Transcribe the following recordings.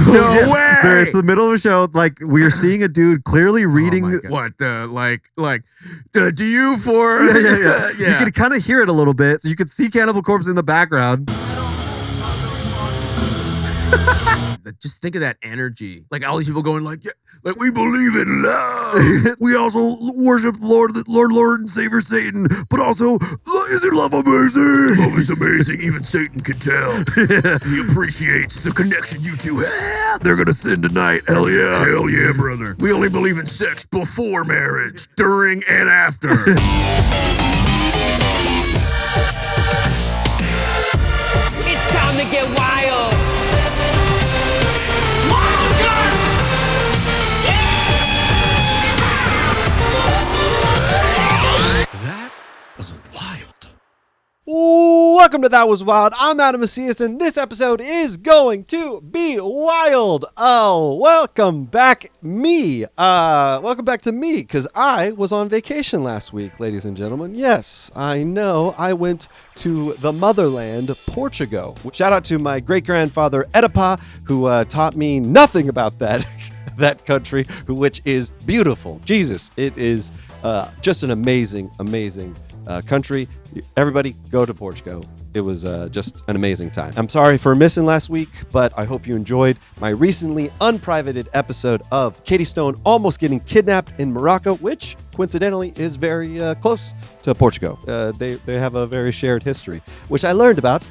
No way! It's the middle of a show. Like, we're seeing a dude clearly reading. What do you for? Yeah. You can kind of hear it a little bit. So you could see Cannibal Corpse in the background. Just think of that energy. Like all these people going like, yeah, like we believe in love. We also worship Lord and Savior Satan, but also, isn't love amazing? Love is amazing. Even Satan can tell. He appreciates the connection you two have. They're gonna sin tonight. Hell yeah. Hell yeah, brother. We only believe in sex before marriage, during and after. It's time to get wild. That was wild. Welcome to That Was Wild. I'm Adam Macias, and this episode is going to be wild. Oh, welcome back me. Welcome back to me, because I was on vacation last week, ladies and gentlemen. Yes, I know. I went to the motherland, Portugal. Shout out to my great-grandfather, Edipa, who taught me nothing about that country, which is beautiful. Jesus, it is just an amazing country. Everybody go to Portugal. It was just an amazing time. I'm sorry for missing last week, but I hope you enjoyed my recently unprivated episode of Katie Stone almost getting kidnapped in Morocco, which coincidentally is very close to Portugal. They have a very shared history, which I learned about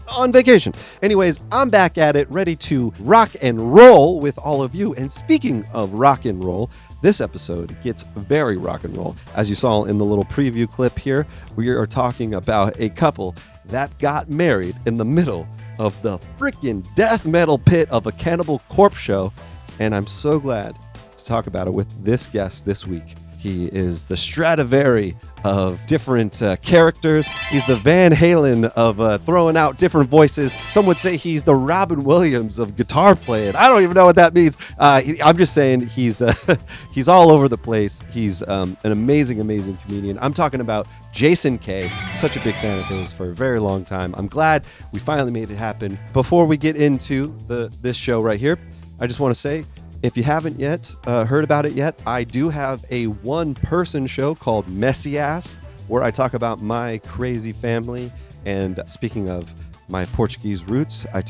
on vacation. Anyways, I'm back at it, ready to rock and roll with all of you. And speaking of rock and roll, this episode gets very rock and roll. As you saw in the little preview clip here, we are talking about a couple that got married in the middle of the freaking death metal pit of a Cannibal Corpse show. And I'm so glad to talk about it with this guest this week. He is the Stradivari of different characters. He's the Van Halen of throwing out different voices. Some would say he's the Robin Williams of guitar playing. I don't even know what that means. I'm just saying he's all over the place. He's an amazing comedian. I'm talking about Jason Kaye. Such a big fan of his for a very long time. I'm glad we finally made it happen. Before we get into this show right here, I just want to say, if you haven't yet heard about it yet, I do have a one-person show called Messy Ass, where I talk about my crazy family. And speaking of my Portuguese roots, I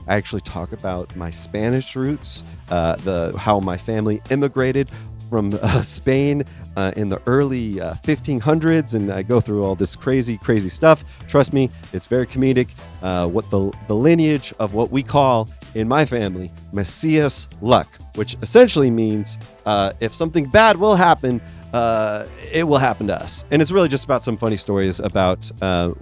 actually talk about my Spanish roots, how my family immigrated from Spain in the early 1500s, and I go through all this crazy stuff. Trust me, it's very comedic. What the lineage of what we call in my family Messias luck, which essentially means if something bad will happen, it will happen to us. And it's really just about some funny stories about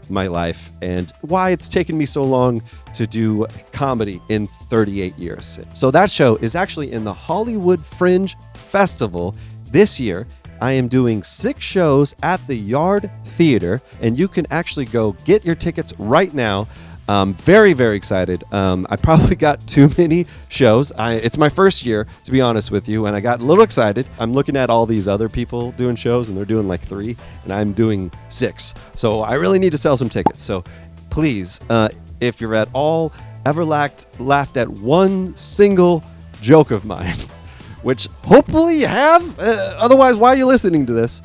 my life and why it's taken me so long to do comedy in 38 years. So that show is actually in the Hollywood Fringe Festival this year. I am doing 6 shows at the Yard Theater, and you can actually go get your tickets right now. Very excited. I probably got too many shows. It's my first year, to be honest with you, and I got a little excited. I'm looking at all these other people doing shows, and they're doing like 3, and I'm doing 6. So I really need to sell some tickets. So please, if you're at all ever laughed at one single joke of mine, which hopefully you have, otherwise why are you listening to this?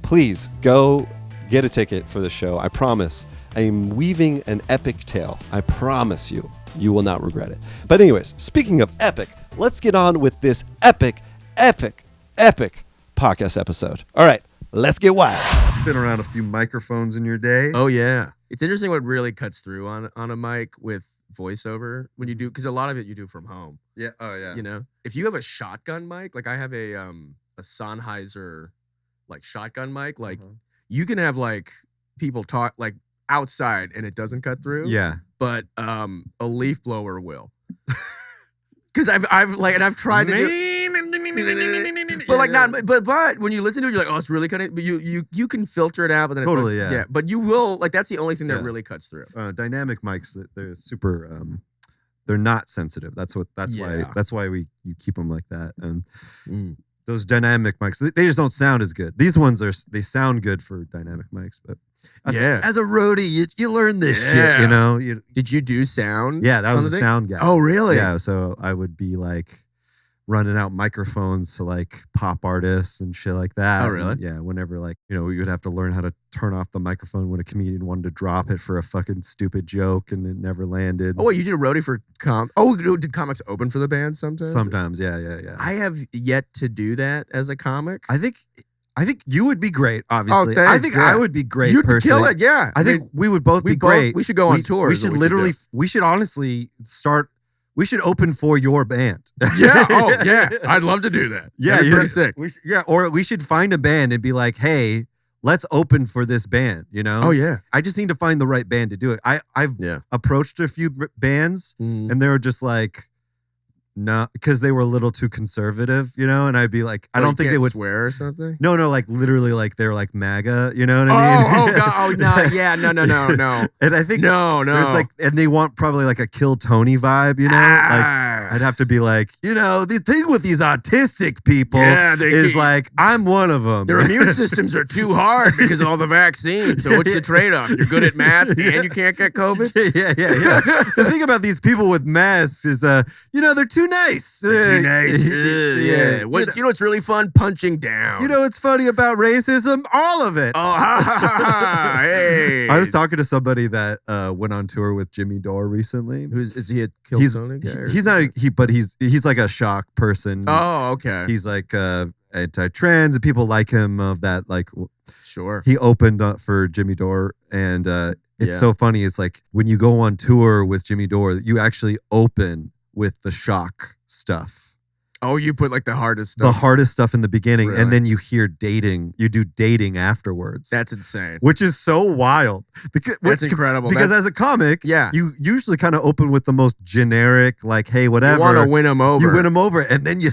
Please go get a ticket for the show. I promise. I'm weaving an epic tale. I promise you, you will not regret it. But anyways, speaking of epic, let's get on with this epic podcast episode. All right, let's get wild. Been around a few microphones in your day. Oh yeah, it's interesting what really cuts through on a mic with voiceover when you do, because a lot of it you do from home. Yeah. Oh yeah. You know, if you have a shotgun mic, like I have a Sennheiser like shotgun mic, like you can have like people talk like outside and it doesn't cut through. Yeah. But a leaf blower will. Because I've tried to do, but like not, but when you listen to it, you're like, oh, it's really cutting. But you can filter it out. But then totally, it's like, yeah. But you will like that's the only thing that really cuts through. Dynamic mics, they're super. They're not sensitive. That's why you keep them like that. And those dynamic mics, they just don't sound as good. These ones they sound good for dynamic mics, but As a roadie, you learn this shit, you know? Did you do sound? Yeah, that was a sound guy. Oh, really? Yeah, so I would be like running out microphones to like pop artists and shit like that. Oh, really? And yeah, whenever like, you know, we would have to learn how to turn off the microphone when a comedian wanted to drop it for a fucking stupid joke and it never landed. Oh, wait, you did a roadie for did comics open for the band sometimes? Sometimes, yeah. I have yet to do that as a comic. I think you would be great, obviously. Thanks, I think I would be great You'd personally. kill it, yeah. I think we would both be great. We should go on tour. We should honestly we should open for your band. Yeah. Oh, yeah. I'd love to do that. Yeah. That'd be pretty sick. Or we should find a band and be like, hey, let's open for this band, you know? Oh, yeah. I just need to find the right band to do it. I've approached a few bands and they were just like, no, because they were a little too conservative, you know? And I'd be like, I don't think they would swear or something. No, like literally like they're like MAGA, you know what I mean? Oh, God. Oh, no. Yeah. No. And I think no. There's like, and they want probably like a Kill Tony vibe, you know? Like I'd have to be like, you know, the thing with these autistic people is like, I'm one of them. Their immune systems are too hard because of all the vaccines. So what's the trade-off? You're good at math and you can't get COVID? Yeah. The thing about these people with masks is, you know, they're too nice. Too nice. Yeah. You know what's really fun? Punching down. You know what's funny about racism? All of it. Oh, hey. I was talking to somebody that went on tour with Jimmy Dore recently. Is he a Kill Tony guy? He's not. But he's like a shock person. Oh, okay. He's like anti-trans, and people like him of that. Like, sure. He opened up for Jimmy Dore, and it's so funny. It's like when you go on tour with Jimmy Dore, you actually open with the shock stuff. Oh, you put like the hardest stuff. The hardest stuff in the beginning, Really? and then you hear dating. You do dating afterwards. That's insane. Which is so wild. That's incredible. Because as a comic, you usually kind of open with the most generic, like, hey, whatever. You want to win them over. You win them over, and then you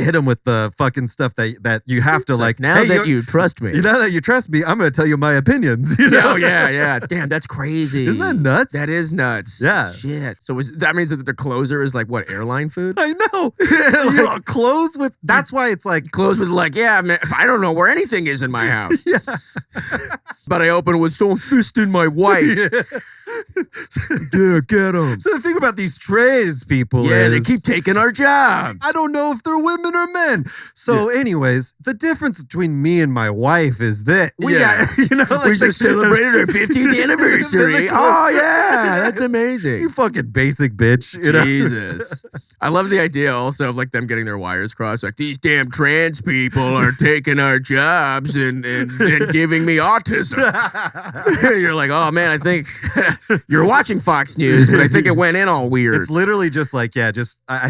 hit them with the fucking stuff that you have to like. Now that you trust me, now that you trust me, I'm going to tell you my opinions. You know? Yeah. Damn, that's crazy. Isn't that nuts? That is nuts. Yeah. Shit. So that means that the closer is like what, airline food? I know. You know, close with. That's why it's like close with like, yeah, man. I don't know where anything is in my house. Yeah. But I open with someone fisting my wife. Yeah, get them. So the thing about these trans people is they is keep taking our jobs. I don't know if they're women or men. So, anyways, the difference between me and my wife is that we got, you know, like we just celebrated our 50th anniversary. Oh yeah, that's amazing. You fucking basic bitch. You know? Jesus, I love the idea also of like them getting their wires crossed. Like these damn trans people are taking our jobs and giving me autism. You're like, oh man, I think you're watching Fox News, but I think it went in all weird. It's literally just like, I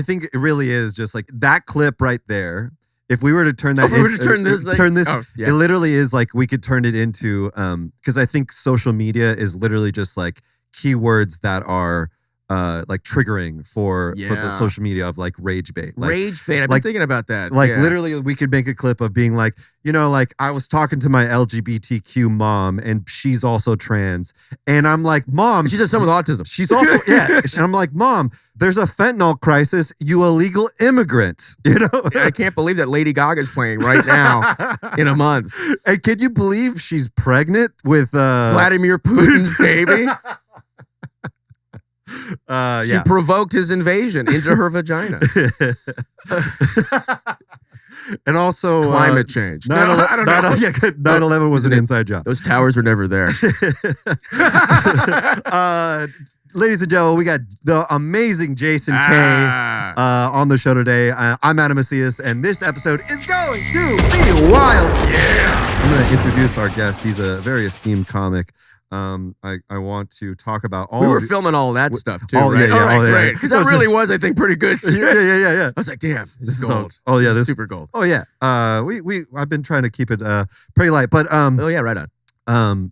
think it really is just like that clip right there. If we were to turn that, it literally is like we could turn it into, because I think social media is literally just like keywords that are like triggering for the social media of like rage bait. Like, rage bait. I've been thinking about that. Like literally we could make a clip of being like, you know, like I was talking to my LGBTQ mom and she's also trans. And I'm like, Mom. She's just someone with autism. She's also, And I'm like, Mom, there's a fentanyl crisis. You illegal immigrant. You know? I can't believe that Lady Gaga's playing right now in a month. And can you believe she's pregnant with Vladimir Putin's baby? She provoked his invasion into her vagina. And also climate change. 9/11 was an inside job. Those towers were never there. Ladies and gentlemen, we got the amazing Jason Kaye on the show today. I'm Adam Macias, and this episode is going to be wild. Yeah. I'm going to introduce our guest. He's a very esteemed comic. I want to talk about all. We were filming all that stuff too, right? Yeah, great. Because that really was, I think, pretty good. Yeah. I was like, damn, this is gold. This is super gold. Oh yeah. I've been trying to keep it pretty light, but oh yeah, right on.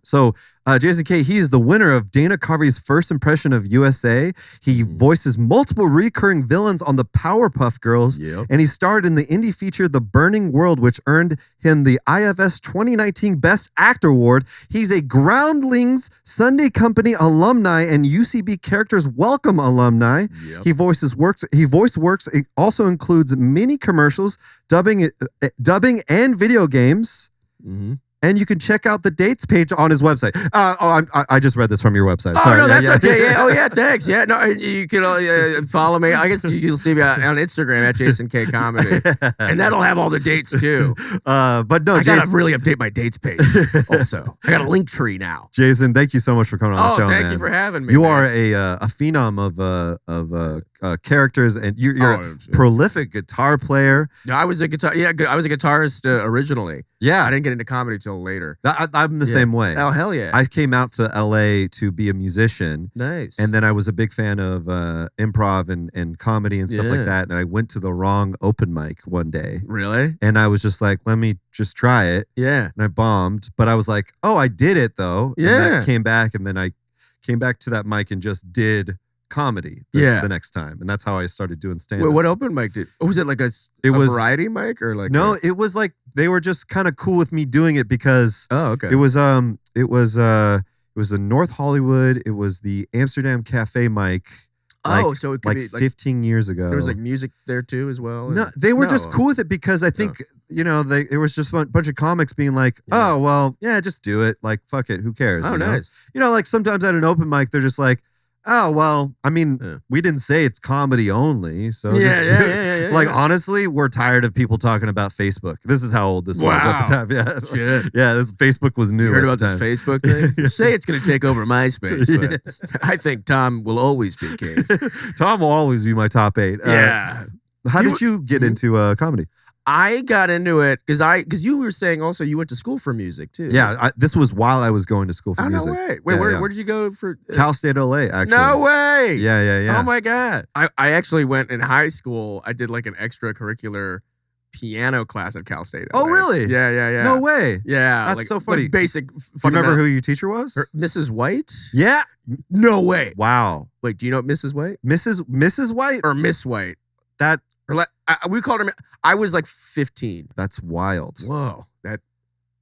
So Jason Kaye, he is the winner of Dana Carvey's First Impression of USA. He voices multiple recurring villains on the Powerpuff Girls, and he starred in the indie feature The Burning World, which earned him the IFS 2019 Best Actor Award. He's a Groundlings Sunday Company alumni and UCB Characters Welcome alumni. He voice works. It also includes mini commercials, dubbing and video games. And you can check out the dates page on his website. I just read this from your website. Oh, Sorry. no, that's okay. Yeah. Oh, yeah, thanks. Yeah, no, you can follow me. I guess you'll see me on Instagram at Jason Kaye Comedy. And that'll have all the dates, too. But no, I got to really update my dates page also. I got a link tree now. Jason, thank you so much for coming on the show, thank man. you for having me, You man. are a phenom of characters, and you're a prolific guitar player. I was a guitarist originally. Yeah. I didn't get into comedy till later. I'm the same way. Oh, hell yeah. I came out to LA to be a musician. Nice. And then I was a big fan of improv and comedy and stuff like that. And I went to the wrong open mic one day. Really? And I was just like, let me just try it. Yeah. And I bombed. But I was like, oh, I did it though. Yeah. And I came back, and then I came back to that mic and just did comedy the next time. And that's how I started doing stand-up. What open mic did? Was it like a variety mic or like? No, it was like they were just kind of cool with me doing it because okay. It was in North Hollywood. It was the Amsterdam Cafe mic. So it could like be 15 years ago. There was like music there too as well. No, they were just cool with it because I think it was just a bunch of comics being like, oh well, yeah, just do it. Like fuck it, who cares? Oh, nice. Like sometimes at an open mic they're just like, oh well, I mean, we didn't say it's comedy only, so yeah. Like honestly, we're tired of people talking about Facebook. This is how old this was at the time. Yeah, shit. Yeah, this Facebook was new. You heard about this Facebook thing? You say it's going to take over MySpace, but I think Tom will always be king. Tom will always be my top 8. Yeah. How did you get into comedy? I got into it because you were saying also you went to school for music too. Yeah, this was while I was going to school for music. No way. Wait, where did you go for? Cal State LA, actually. No way. Yeah. Oh my God. I actually went in high school. I did like an extracurricular piano class at Cal State LA. Oh, really? Yeah. No way. Yeah. That's like, so funny. Basic. Do you remember who your teacher was? Mrs. White? Yeah. No way. Wow. Wait, do you know Mrs. White? Mrs. White? Or Miss White? We called her. I was like 15. That's wild. Whoa, that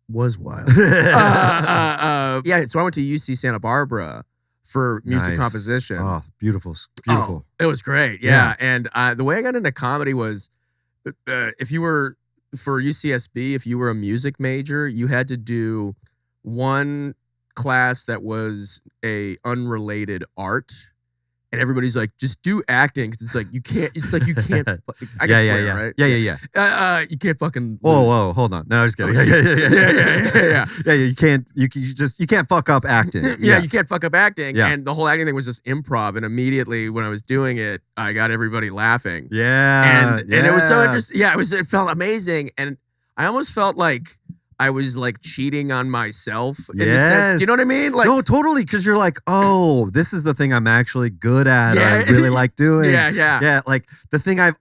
was wild. Yeah, so I went to UC Santa Barbara for music composition. Oh, beautiful. Beautiful. It was great. Yeah. And the way I got into comedy was if you were, for UCSB, if you were a music major, you had to do one class that was a unrelated art. And everybody's like, just do acting. Cause it's like, you can't. I can swear, right? Yeah. You can't fucking. Whoa, hold on. No, I was kidding. Yeah. Yeah, you can't fuck up acting. Yeah, you can't fuck up acting. Yeah. And the whole acting thing was just improv. And immediately when I was doing it, I got everybody laughing. Yeah. And it was so interesting. Yeah, it felt amazing. And I almost felt like I was like cheating on myself. In the sense, do you know what I mean? Like, no, totally. Because you're like, oh, this is the thing I'm actually good at. Or I really like doing. Yeah. Like the thing I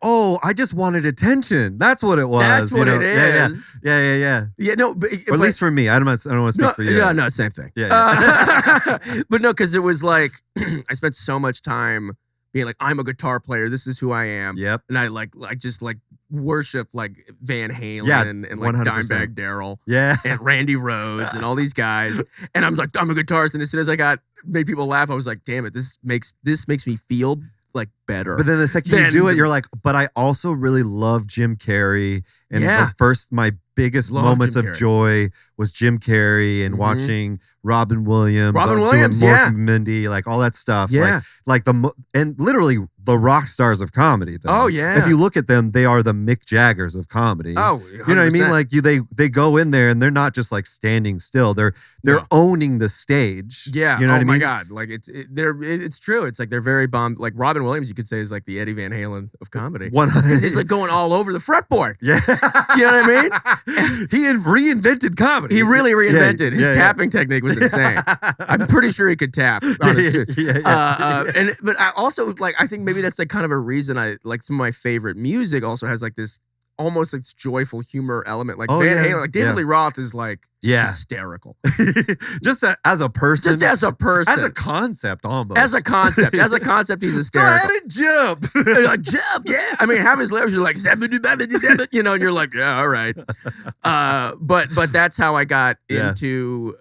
just wanted attention. That's what it was. That's what it is. Yeah. Yeah, no, but at least for me. I don't want to speak for you. Yeah, no, same thing. Yeah. But no, because it was like I spent so much time being like, I'm a guitar player. This is who I am. Yep. And I just worship like Van Halen and like 100%. Dimebag Darrell. Yeah. And Randy Rhoads and all these guys. And I'm like, I'm a guitarist. And as soon as I made people laugh, I was like, damn it, this makes me feel like better. But then the second you do it, you're like, but I also really love Jim Carrey. And my biggest moments of joy was Jim Carrey and watching Robin Williams. Doing Mork and Mindy, like all that stuff. Yeah. And literally the rock stars of comedy. Though. Oh, yeah. If you look at them, they are the Mick Jaggers of comedy. Oh, 100%. You know what I mean? Like they go in there and they're not just like standing still. They're owning the stage. Yeah. You know what I mean? Oh my God. Like it's true. It's like they're very bummed. Like Robin Williams, you could say, is like the Eddie Van Halen of comedy. Because he's like going all over the fretboard. Yeah. You know what I mean? He reinvented comedy. He really reinvented. His tapping technique was insane. I'm pretty sure he could tap. Honestly. But I also I think maybe that's like kind of a reason I like some of my favorite music also has like this almost like joyful humor element. Like Van Halen, like David Lee Roth is like hysterical. Just as a person. As a concept almost. As a concept, he's hysterical. Go ahead and jump. Like, jump, yeah. I mean, have his lyrics, you're like, you know, and you're like, yeah, all right. But that's how I got into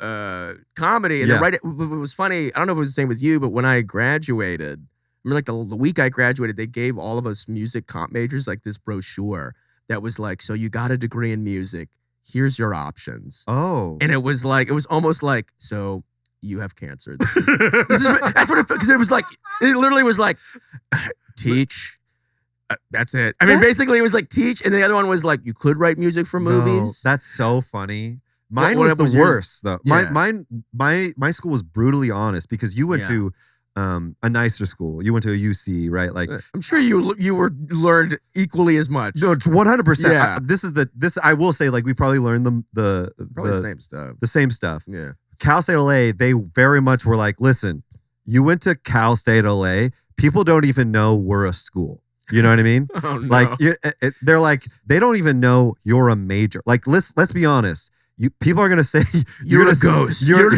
comedy. And it was funny. I don't know if it was the same with you, but when I graduated, I remember like the week I graduated, they gave all of us music comp majors like this brochure that was like, so you got a degree in music, here's your options. Oh. And it was almost like, so you have cancer. That's what because it was like, it literally was like, teach. That's it. I mean, basically it was like teach. And the other one was like, you could write music for movies. That's so funny. Mine What was the worst though. Yeah. My school was brutally honest because you went to a nicer school. You went to a UC, right? Like I'm sure you learned equally as much. No, 100%. Yeah. This I will say, like we probably learned the same stuff. The same stuff. Yeah. Cal State LA, they very much were like, listen, you went to Cal State LA. People don't even know we're a school. You know what I mean? Oh no. Like they're like, they don't even know you're a major. Like let's be honest. People are gonna say you're a ghost. You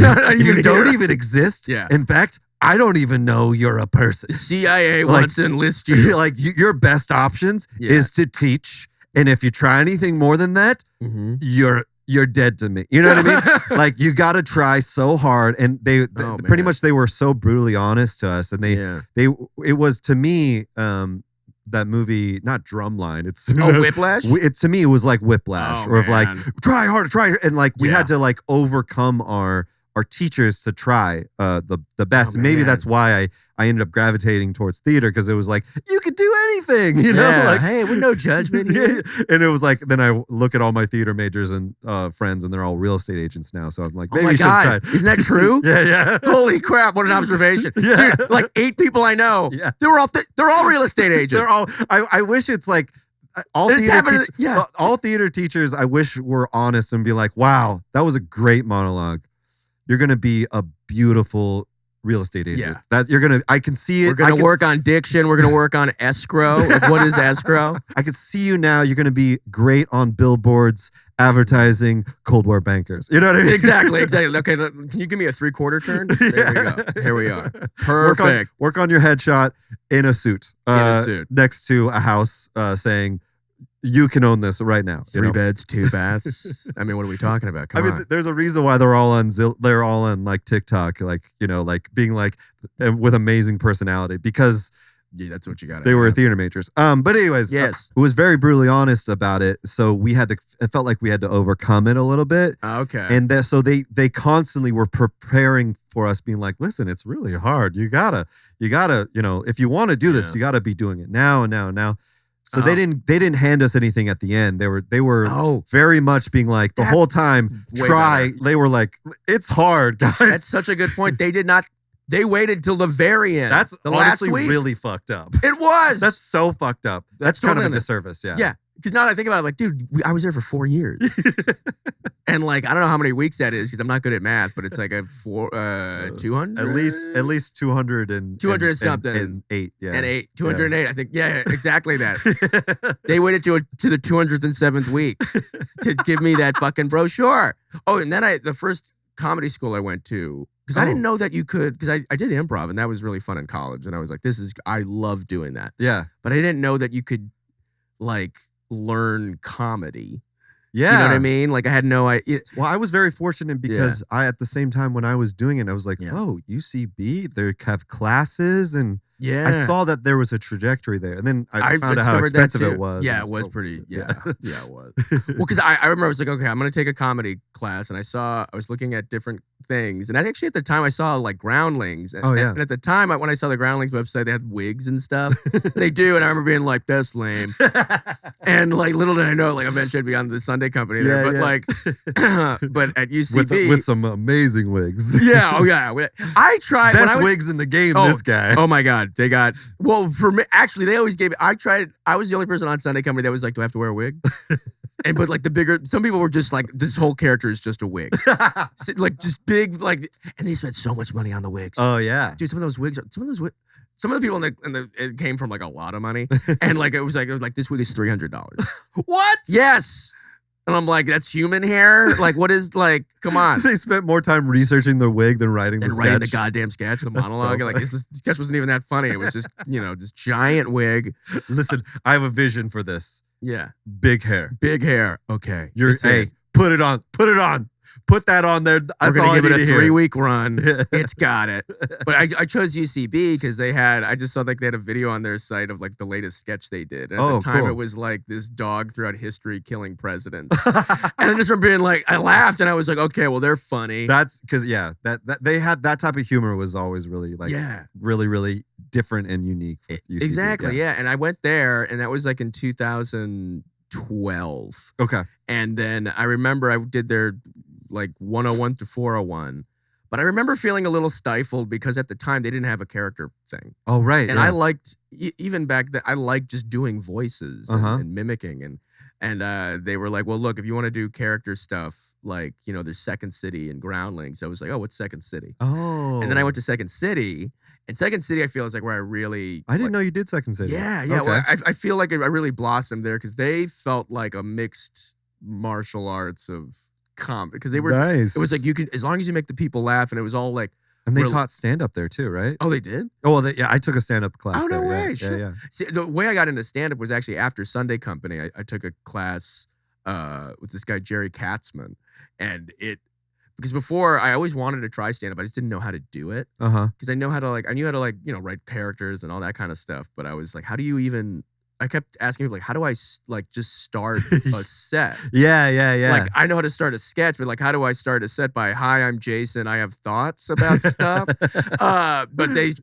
don't even exist. Yeah. In fact, I don't even know you're a person. The CIA wants to enlist you. Like your best options is to teach, and if you try anything more than that, you're dead to me. You know what I mean? Like you got to try so hard, and they pretty much they were so brutally honest to us, and it was to me. That movie, not Drumline. It's Whiplash. To me, it was like Whiplash, or of like try harder, and like we had to like overcome our teachers to try the best. And maybe that's why I ended up gravitating towards theater because it was like you could do anything, you know. Like hey, we're no judgment here. And it was like then I look at all my theater majors and friends, and they're all real estate agents now. So I'm like, maybe oh my God, isn't that true? Yeah. Holy crap! What an observation, Yeah. dude. Like 8 people I know, they're all real estate agents. They're all. I wish it's like. All theater teachers, I wish were honest and be like, wow, that was a great monologue. You're going to be a beautiful real estate agent. Yeah. I can see it. We're going to work on diction. We're going to work on escrow. Like, what is escrow? I can see you now. You're going to be great on billboards, advertising, Cold War bankers. You know what I mean? Exactly. Okay, can you give me a 3/4 turn? There we go. Here we are. Perfect. Work on your headshot in a suit. Next to a house saying, you can own this right now. 3 beds, 2 baths. I mean, what are we talking about? Come on. There's a reason why they're all on they're all on like TikTok, like, you know, like being like with amazing personality because that's what you got. They were theater majors. But anyways, it was very brutally honest about it. So it felt like we had to overcome it a little bit. Okay. And so they constantly were preparing for us, being like, listen, it's really hard. You gotta, you know, if you want to do this, you gotta be doing it now. So they didn't hand us anything at the end. They were very much being like the whole time, try. Better. They were like, it's hard, guys. That's such a good point. They did not. They waited till the very end. That's the honestly last week. Really fucked up. It was. That's so fucked up. That's kind of a disservice. Yeah. Yeah. Because now that I think about it, like, dude, I was there for 4 years. And like, I don't know how many weeks that is because I'm not good at math, but it's like a 200? At least 200 and 200 and something. And 8. Yeah. And 8. 208, yeah. I think. Yeah, exactly that. They waited to the 207th week to give me that fucking brochure. Oh, and then the first comedy school I went to, because I didn't know that you could, because I did improv and that was really fun in college. And I was like, I love doing that. Yeah. But I didn't know that you could like learn comedy. Yeah. You know what I mean? Like I had no idea. Well, I was very fortunate because at the same time when I was doing it, I was like, oh, UCB, they have classes and I saw that there was a trajectory there. And then I found out how expensive it was. Yeah, it was pretty. Yeah, it was. Well, because I remember I was like, okay, I'm going to take a comedy class. And I was looking at different things. And actually at the time I saw like Groundlings. And, and at the time when I saw the Groundlings website, they had wigs and stuff. They do. And I remember being like, that's lame. And like little did I know, like eventually I'd be on the Sunday company there. But like, but at UCB. With some amazing wigs. Yeah. Oh yeah. I tried. Best wigs in the game, this guy. Oh my God. They got, well, for me, actually, they always gave me, I was the only person on Sunday Company that was like, do I have to wear a wig? But like some people were just like, this whole character is just a wig. So, like just big, like, and they spent so much money on the wigs. Oh yeah. Dude, some of the people it came from like a lot of money. And like, it was like, this wig is $300. What? Yes. And I'm like, that's human hair? Like, what is, like, come on. They spent more time researching the wig than writing the sketch. Writing the goddamn sketch, the monologue. So like, this sketch wasn't even that funny. It was just, this giant wig. Listen, I have a vision for this. Yeah. Big hair. Big hair. Okay. Put it on. put that on there. We're That's all I gonna give need it to a hear. 3-week run. It's got it. But I chose UCB because I just saw like they had a video on their site of like the latest sketch they did. And at the time, cool. it was like this dog throughout history killing presidents. And I just remember being like, I laughed and I was like, okay, well they're funny. That's because that they had that type of humor was always really like really really different and unique. With UCB. Exactly, yeah. And I went there, and that was like in 2012. Okay. And then I remember I did their like 101 to 401. But I remember feeling a little stifled because at the time they didn't have a character thing. Oh, right. And I liked, even back then, I liked just doing voices and mimicking. And they were like, well, look, if you want to do character stuff, like, you know, there's Second City and Groundlings. I was like, oh, what's Second City? Oh. And then I went to Second City. And Second City, I feel, is like where I really... I didn't know you did Second City. Yeah. Okay. Well, I feel like I really blossomed there because they felt like a mixed martial arts of comedy. Because they were... Nice. It was like, you could, as long as you make the people laugh, and it was all like... And they taught stand-up there too, right? Oh, they did? Oh, well, I took a stand-up class there. Oh, no way. Yeah, Sure. yeah. See, the way I got into stand-up was actually after Sunday Company. I took a class with this guy, Jerry Katzman. And because before I always wanted to try stand-up, I just didn't know how to do it. Because I knew how to you know, write characters and all that kind of stuff. But I was like, how do you even... I kept asking people, like, how do I like just start a set? Yeah. Like, I know how to start a sketch, but like, how do I start a set by, hi, I'm Jason, I have thoughts about stuff? But they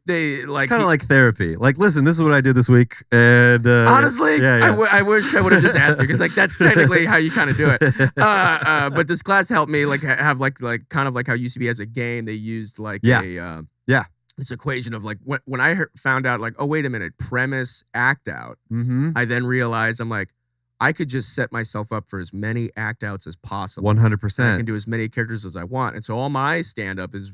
like... It's kind of like therapy. Like, listen, this is what I did this week. And honestly, yeah. I wish I would have just asked you, because like, that's technically how you kind of do it. But this class helped me like have like kind of like how UCB has a game. They used like this equation of like when I found out like, oh, wait a minute, premise, act out. I then realized I'm like, I could just set myself up for as many act outs as possible. 100%. I can do as many characters as I want. And so all my stand up is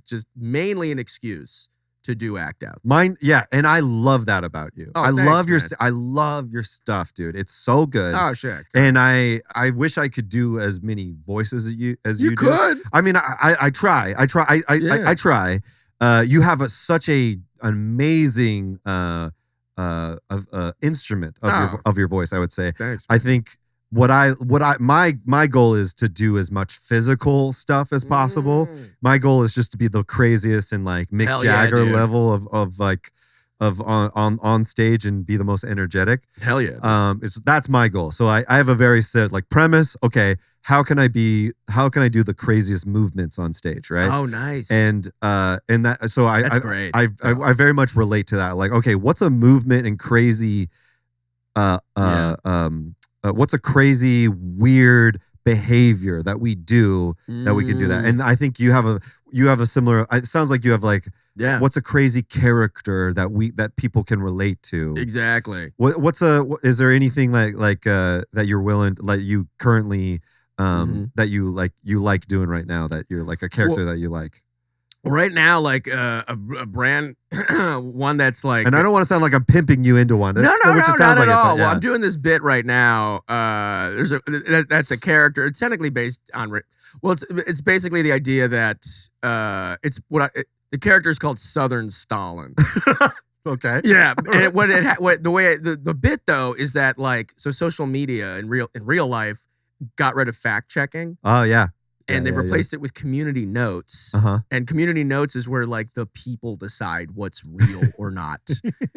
just mainly an excuse to do act outs. Mine, yeah, and I love that about you. Oh, I thanks, love your stuff, dude. It's so good. Oh shit. And I wish I could do as many voices as you do. Could. I mean, I try. I try. You have such an amazing instrument of your voice, I would say. Thanks. I think my goal is to do as much physical stuff as possible. My goal is just to be the craziest and like Mick Jagger level of on stage and be the most energetic. Hell yeah. That's my goal. So I have a very set like premise. Okay, how can I do the craziest movements on stage, right? Oh, nice. And that, so That's great. I very much relate to that. Like, okay, what's a movement and crazy what's a crazy weird behavior that we do that we can do that? And I think you have a similar, it sounds like you have like, what's a crazy character that people can relate to? Exactly. Is there anything like that you're willing, like you currently that you like doing right now, that you're like a character that you like? Right now, like a brand, one that's like... And I don't want to sound like I'm pimping you into one. No, not at all. Well, I'm doing this bit right now. That's a character. It's technically based on... Well, it's basically the idea that the character is called Southern Stalin. Okay. Yeah, and the bit though is that like, so social media in real life got rid of fact checking. Oh yeah. And they've replaced it with community notes. And community notes is where like the people decide what's real or not.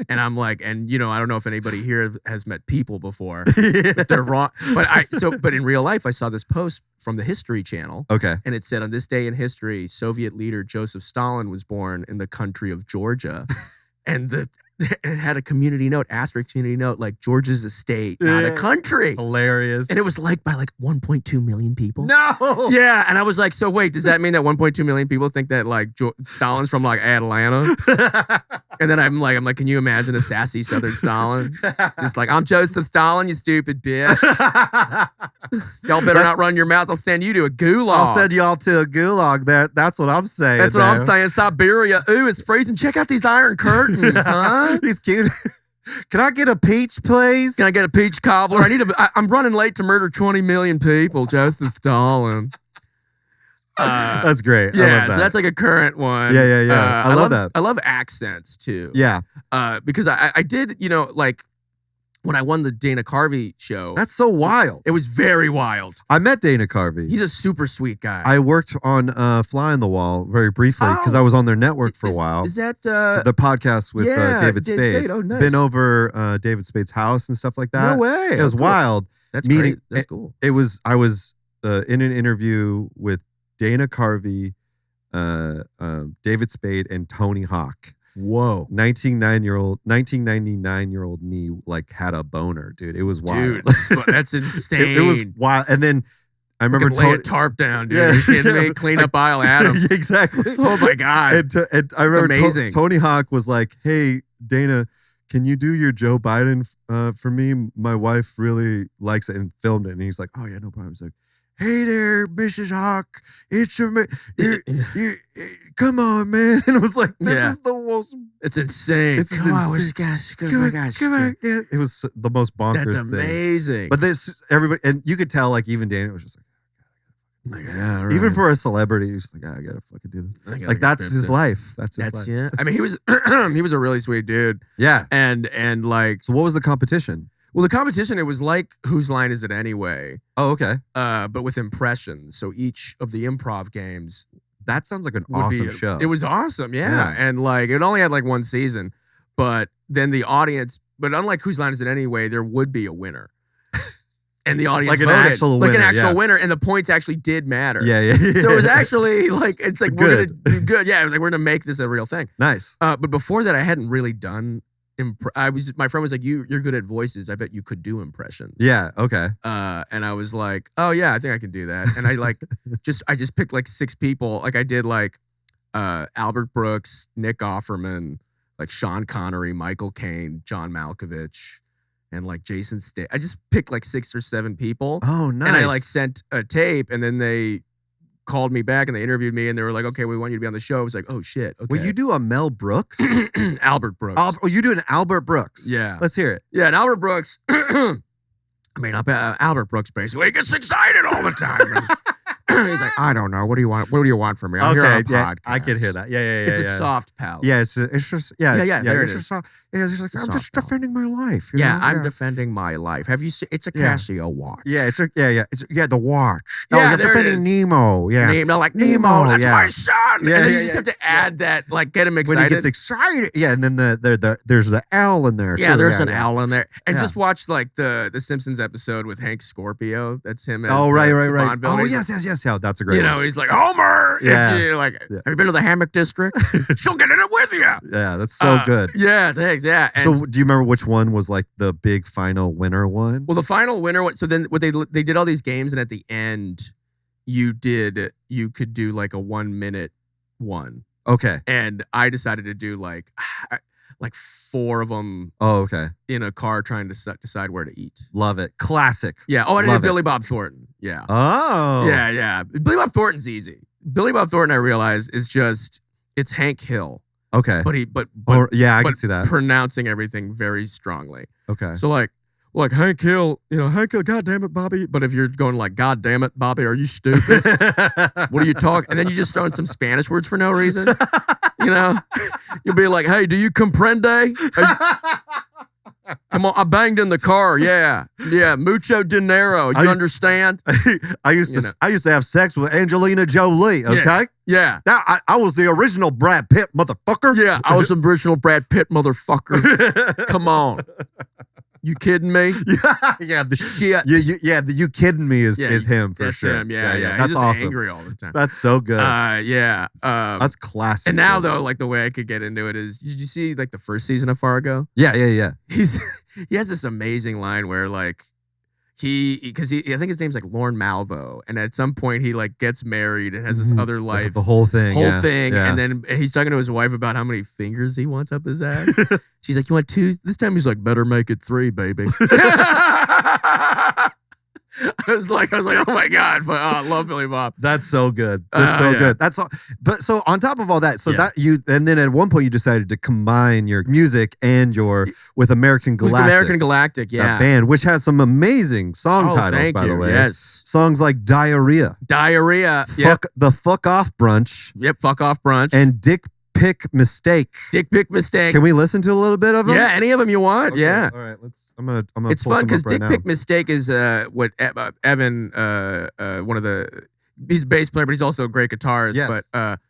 And I'm like, and you know, I don't know if anybody here has met people before, but they're wrong. But in real life, I saw this post from the History Channel. Okay. And it said, on this day in history, Soviet leader Joseph Stalin was born in the country of Georgia. And it had a community note, asterisk community note, like Georgia's a state, not a country. Hilarious. And it was liked by like 1.2 million people. No. Yeah. And I was like, so wait, does that mean that 1.2 million people think that like Stalin's from like Atlanta? And then I'm like, can you imagine a sassy Southern Stalin? Just like, I'm Joseph Stalin, you stupid bitch. Y'all better not run your mouth. I'll send you to a gulag. I'll send y'all to a gulag there. That's what I'm saying. That's what I'm saying. Siberia. Ooh, it's freezing. Check out these iron curtains, huh? He's cute. Can I get a peach, please? Can I get a peach cobbler? I'm running late to murder 20 million people, Joseph Stalin. That's great. Yeah, I love that. So that's like a current one. Yeah. I love that. I love accents too. Yeah. Because I did, you know, like when I won the Dana Carvey show. That's so wild. It was very wild. I met Dana Carvey. He's a super sweet guy. I worked on Fly on the Wall very briefly because I was on their network for a while. Is that the podcast with David Spade? Oh, nice. Been over David Spade's house and stuff like that. No way. It was wild. That's great. That's cool. I was in an interview with Dana Carvey, David Spade, and Tony Hawk. Whoa. 1999-year-old me like had a boner, dude. It was wild. Dude, that's insane. It was wild. And then I remember lay a tarp down, dude. Are you kidding me? Clean up aisle Adam. Exactly. Oh my God. And I remember amazing. Tony Hawk was like, "Hey, Dana, can you do your Joe Biden for me? My wife really likes it," and filmed it. And he's like, "Oh yeah, no problem." He's like, "Hey there, Mrs. Hawk. It's your come on, man." And it was like, this is the most. It's insane. Come on, yeah, it was the most bonkers That's amazing. thing. But this, everybody, and you could tell, like, even Dana was just like, yeah, right. even for a celebrity, he was just like, I gotta fucking do this. Like, that's his life. That's his life. Yeah. I mean, he was a really sweet dude. Yeah. And like, so what was the competition? Well, the competition, it was like Whose Line Is It Anyway? Oh, okay. But with impressions. So each of the improv games. That sounds like an awesome show. It was awesome, yeah. And like, it only had like one season. But then the audience, but unlike Whose Line Is It Anyway, there would be a winner. And the audience like an voted. actual like winner, an actual winner, and the points actually did matter. Yeah. So it was actually like, it's like, we're going to do good. Yeah, it was like, we're going to make this a real thing. Nice. But before that, I hadn't really done my friend was like, you're good at voices. I bet you could do impressions. Yeah. Okay. And I was like, oh yeah, I think I can do that. And I like I just picked like 6 people. Like I did like Albert Brooks, Nick Offerman, like Sean Connery, Michael Caine, John Malkovich, and like Jason Statham. I just picked like 6 or 7 people. Oh, nice. And I like sent a tape, and then they called me back and they interviewed me and they were like, okay, we want you to be on the show. I was like, oh shit. Okay. Will you do a Mel Brooks? Albert Brooks. You do an Albert Brooks. Yeah. Let's hear it. Yeah, and Albert Brooks, I mean, Albert Brooks basically gets excited all the time. He's like, I don't know. What do you want? What do you want from me? I'm here on a podcast. I can hear that. Yeah. It's a soft palate. Yeah, it's just Yeah, there it is. Just, he's like, I'm just defending my life. I'm defending my life. Have you seen? It's a Casio watch. Yeah, it's the watch. Yeah, you're defending Nemo. Yeah, Nemo, that's my son. And then you just have to add that, like, get him excited. When he gets excited, yeah, and then there's the L in there. Yeah, there's an L in there. And just watch like the Simpsons episode with Hank Scorpio. That's him. As right. Oh yes. Yeah, that's a great. He's like, Homer. Yeah. If you, like, have you been to the Hammock District? She'll get in it with you. Yeah, that's so good. Yeah, thanks. Yeah. And so, do you remember which one was like the big final winner one? Well, the final winner one. So then, what they did all these games, and at the end, you could do like a 1 minute one. Okay. And I decided to do like 4 of them. Oh, okay. In a car trying to decide where to eat. Love it. Classic. Yeah. Oh, I did Billy Bob Thornton. Yeah. Oh. Yeah. Billy Bob Thornton's easy. Billy Bob Thornton, I realize, it's Hank Hill. Okay. But I can see that. Pronouncing everything very strongly. Okay. So like Hank Hill, Hank Hill, God damn it, Bobby. But if you're going like, God damn it, Bobby, are you stupid? What are you talking? And then you just throw in some Spanish words for no reason. You'll be like, hey, do you comprende? Come on, I banged in the car. Yeah, mucho dinero. You understand? I used to have sex with Angelina Jolie. Okay. Yeah. I was the original Brad Pitt, motherfucker. Yeah, I was the original Brad Pitt, motherfucker. Come on. You kidding me? Yeah. Shit. You kidding me is him for that's sure. Him. Yeah. That's He's just awesome. angry all the time. That's so good. Yeah. That's classic. And now though, like the way I could get into it is, did you see like the first season of Fargo? Yeah. He has this amazing line where like I think his name's like Lorne Malvo, and at some point he like gets married and has this other life, the whole thing, yeah. And then he's talking to his wife about how many fingers he wants up his ass. She's like, "You want 2?" This time he's like, "Better make it 3, baby." I was like, oh my God, but I love Billy Bob. That's so good. That's so good. That's all. But so on top of all that, and then at one point you decided to combine your music and with American Galactic. With American Galactic, yeah. That band, which has some amazing song titles, by the way. Yes. Songs like Diarrhea. Fuck The Fuck Off Brunch. Yep, Fuck Off Brunch. And Dick Pick Mistake. Dick Pick Mistake. Can we listen to a little bit of them? Yeah, any of them you want. Okay, Yeah. All right, I'm gonna. It's pull fun because some up Dick right Pick now. Mistake is what Evan, one of the, he's a bass player, but he's also a great guitarist. Yes. But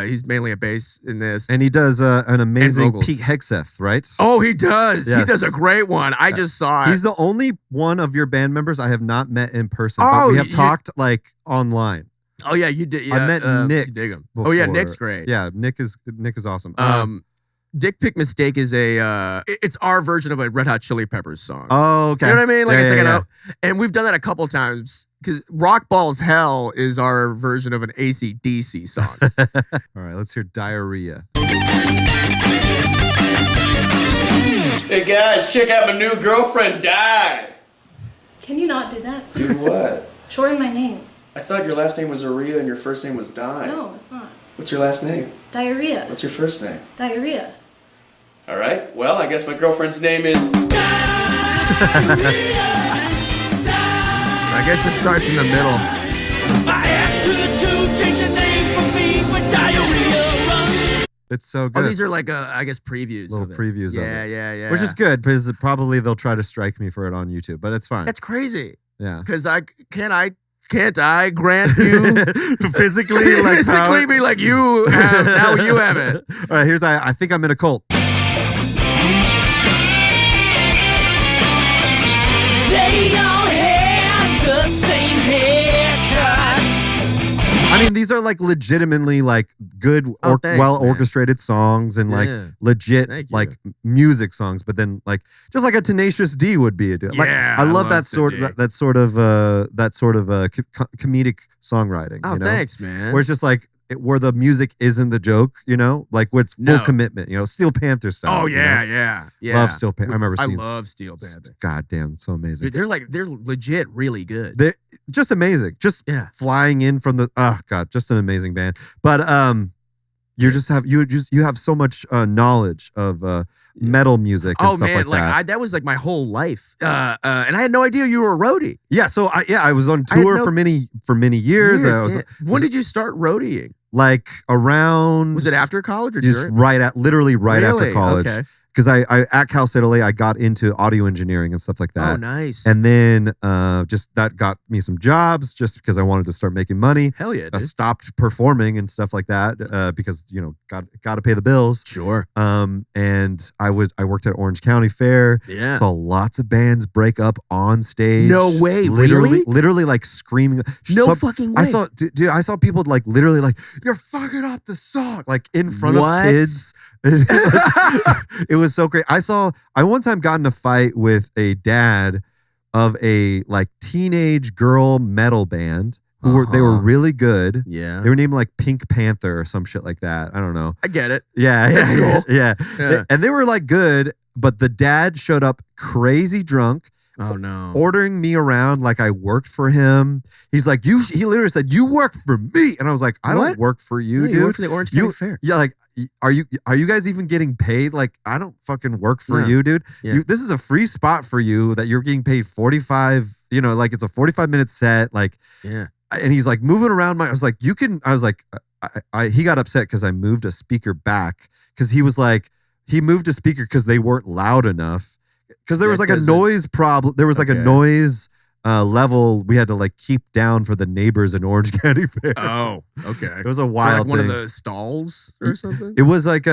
he's mainly a bass in this. And he does an amazing vocals. Pete Hegseth, right? Oh, he does. He Yes. does a great one. I just saw it. He's the only one of your band members I have not met in person, but Oh, we have talked like online. Oh yeah, you did. Yeah, I met Nick. you dig him. Before. Oh yeah, Nick's great. Yeah, Nick is awesome. Dick Pick Mistake is it's our version of a Red Hot Chili Peppers song. Oh, okay. You know what I mean? Like Yeah, it's like yeah, and we've done that a couple times because Rock Balls Hell is our version of an AC/DC song. All right, let's hear Diarrhea. Hey guys, check out my new girlfriend, Di. Can you not do that? Do what? Shorten my name. I thought your last name was Aria and your first name was Di. No, it's not. What's your last name? Diarrhea. What's your first name? Diarrhea. All right. Well, I guess my girlfriend's name is. I guess it starts in the middle. I asked her to change the name for me, but diarrhea runs. It's so good. Oh, these are like I guess previews. Little of it. previews of Yeah, it. yeah. Which is good because probably they'll try to strike me for it on YouTube, but it's fine. That's crazy. Yeah. Because can't I grant you Physically, like physically be like you have now you have it. All right, here's I think I'm in a cult. They all have the same haircut. I mean, these are like legitimately like good, Oh, thanks, well man. orchestrated songs and like Yeah. legit Thank you. like music songs. But then like just like a Tenacious D would be. Like, Yeah, I love love that the sort D. that sort of comedic songwriting. Oh, you know? thanks, man. Where it's just like where the music isn't the joke, you know, like where it's full No. commitment, you know, Steel Panther style. Oh you yeah, know? yeah. Love Steel Panther. I remember I seeing. love Steel Panther. God damn, so amazing. Dude, they're legit really good. They're just amazing. Just Yeah. flying in from the god, just an amazing band. But you have so much knowledge of metal music and Oh stuff man, like that. that was like my whole life. And I had no idea you were a roadie. Yeah, so I was on I had tour no- for many years. I was damn. When did you start roadieing? like around. Was it after college or Just during? literally right after Really? college. Okay. Because I at Cal State LA, I got into audio engineering and stuff like that. Oh, nice. And then just that got me some jobs just because I wanted to start making money. Hell yeah, I dude. stopped performing and stuff like that because got to pay the bills. Sure. And I worked at Orange County Fair. Yeah. Saw lots of bands break up on stage. No way, really? Literally like screaming. No fucking way. I saw, dude. I saw people like literally like you're fucking up the song like in front What? of kids. It was so great. I one time got in a fight with a dad of a like teenage girl metal band who they were really good. Yeah. They were named like Pink Panther or some shit like that. I don't know. I get it. Yeah, That's yeah, cool. yeah. Yeah. And they were like good, but the dad showed up crazy drunk, Oh no. ordering me around like I worked for him. He's like, he literally said, "You work for me," and I was like, "I What? don't work for you, No, dude. you work for the Orange County You- Fair. Yeah, like, are you guys even getting paid? Like, I don't fucking work for No. you, dude. Yeah. This is a free spot for you that you're getting paid 45. You know, like it's a 45-minute set. Like, Yeah. and he's like moving around I was like, he got upset because I moved a speaker back because he was like, he moved a speaker because they weren't loud enough. Because there Yeah, was like a 'cause noise problem. There was like a Okay. noise level we had to like keep down for the neighbors in Orange County Fair. Oh, okay. It was a For, wild like one thing. of the stalls or something. It was like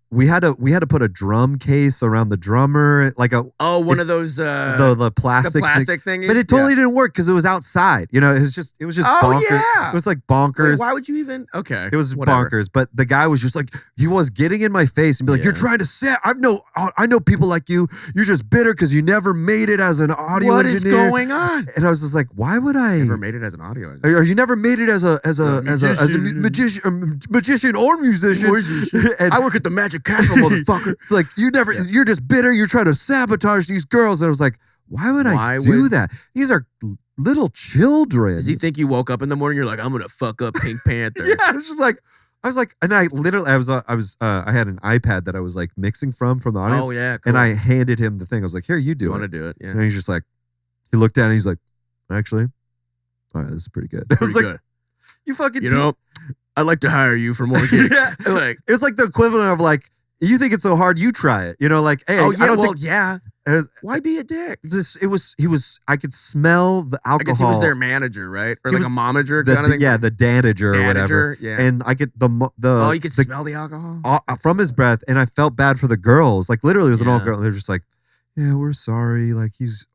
we had to put a drum case around the drummer, like One of those the plastic the plastic thing. But it totally didn't work because it was outside. You know, it was just Oh, bonkers. yeah. It was like bonkers. Wait, why would you even? Okay. It was whatever. bonkers, but the guy was just like, he was getting in my face and be like, "You're Yeah. trying to say, I know people like you. You're just bitter because you never made it as an audio What is engineer." going on? And I was just like, "Why would I? Never made it as an audio engineer. Are you never made it as a magician or musician?" And I work at the Magic Castle, motherfucker. it's like you're just bitter. You're trying to sabotage these girls. And I was like, why would I do that? These are little children. Does he think you woke up in the morning? You're like, I'm gonna fuck up Pink Panther. Yeah, I was like, and I literally, I had an iPad that I was like mixing from the audience. Oh yeah. Cool. And I handed him the thing. I was like, here, you do you it. want to do it? Yeah. And he's just like, he looked at it and he's like, actually, all right, this is pretty good. I was Pretty like, good. you fucking, You know, I'd like to hire you for more gigs. Yeah. Like, It's like the equivalent of like, you think it's so hard, you try it. You know, like, hey, oh I yeah, don't well, think yeah. uh, Why be a dick? he was. I could smell the alcohol. I guess he was their manager, right? Or He like a was momager the, kind of thing. yeah, the danager or whatever. Danager, yeah. And I get the Oh, you could smell the alcohol from his breath, and I felt bad for the girls. Like literally, it was an all Yeah. girl. They're just like, yeah, we're sorry. Like he's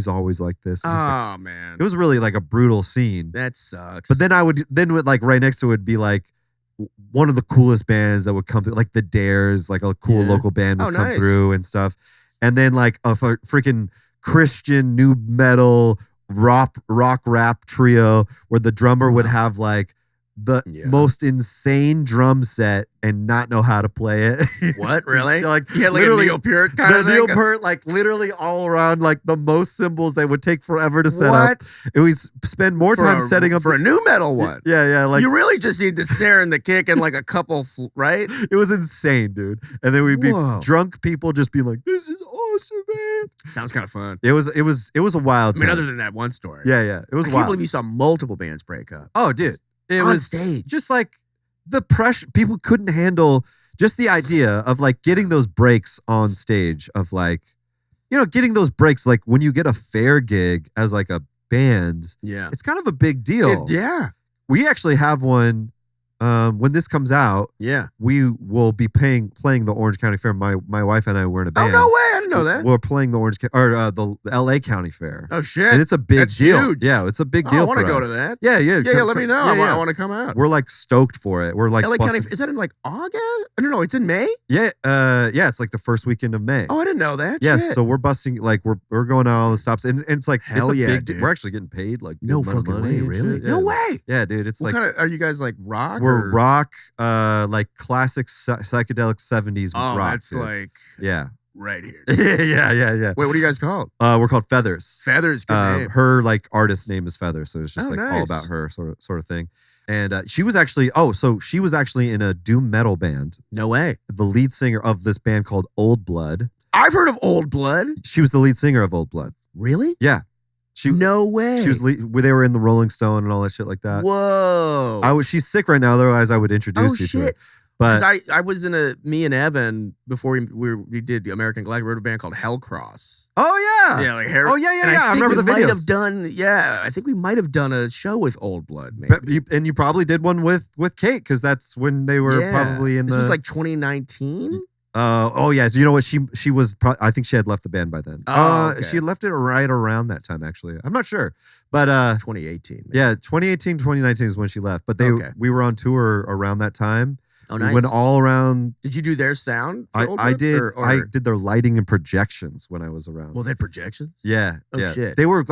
always like this. And it's like- Oh man, it was really like a brutal scene. that sucks. But then with like right next to it would be like one of the coolest bands that would come through, like the Dares, like a cool Yeah. local band would Oh, come nice. through and stuff. And then like a freaking Christian new metal rock rap trio where the drummer would have like the Yeah. most insane drum set and not know how to play it. what really? Like Yeah, like a literally Neil Peart kind the of Neil thing. Peart, like literally all around, like the most cymbals that would take forever to set What? up. And we spend more time setting up for a new metal one. Yeah, like you really just need the snare and the kick and like a couple, right? it was insane, dude. And then we'd be Whoa. drunk people just being like, "This is awesome, man." Sounds kind of fun. It was a wild I mean, time. other than that one story. yeah, it was I can't wild. believe you saw multiple bands break up. Oh, dude, it On was stage. just like the pressure. People couldn't handle just the idea of like getting those breaks on stage. Of like, you know, getting those breaks. Like when you get a fair gig as like a band, Yeah. it's kind of a big deal. Yeah. We actually have one. When this comes out, Yeah. we will be playing the Orange County Fair. My wife and I were in a Oh, band. no way. I didn't know that. We're playing the the LA County Fair. Oh, shit. And it's a big That's deal. huge. Yeah, it's a big Oh, deal I want for to go us. to that. Yeah. Yeah, let me know. Yeah, I want to come out. We're like stoked for it. We're like LA County, busting- is that in like August? No, it's in May? Yeah, it's like the first weekend of May. Oh, I didn't know that. yeah, Shit. so we're busting like we're going out all the stops, and it's like Hell it's a yeah, big. dude. We're actually getting paid like No good amount of fucking money way, and really? shit. No Yeah. way. Yeah, dude, it's What like kind of, are you guys like rock? we're or? rock, like classic psychedelic 70s Oh, rock. that's dude. like yeah, right here. yeah. Wait, what are you guys called? We're called Feathers. Feathers, good name. Her like artist name is Feathers, so it's just Oh, like all nice. about her sort of thing. And she was actually in a doom metal band. No way. The lead singer of this band called Old Blood. I've heard of Old Blood. She was the lead singer of Old Blood. Really? Yeah, she No way. she was they were in the Rolling Stone and all that shit like that. Whoa. She's sick right now. Otherwise, I would introduce you to her. shit. But Because I was in me and Evan before we did the American Galactic, we were in a band called Hellcross. oh yeah, Yeah, like Hair. oh yeah. and I think remember the we might have videos. done. Yeah, I think we might have done a show with Old Blood. Maybe. But you probably did one with Kate because that's when they were Yeah. probably in This the. was like 2019. Oh yeah, so you know what? She was. I think she had left the band by then. Oh, okay. She had left it right around that time. Actually, I'm not sure, but 2018. Maybe. yeah, 2018, 2019 is when she left. But Okay. we were on tour around that time. Oh, We nice. went all around. Did you do their sound? for Old I Blood, did. or- I did their lighting and projections when I was around. Well, they had projections. yeah, Oh, yeah. shit. They were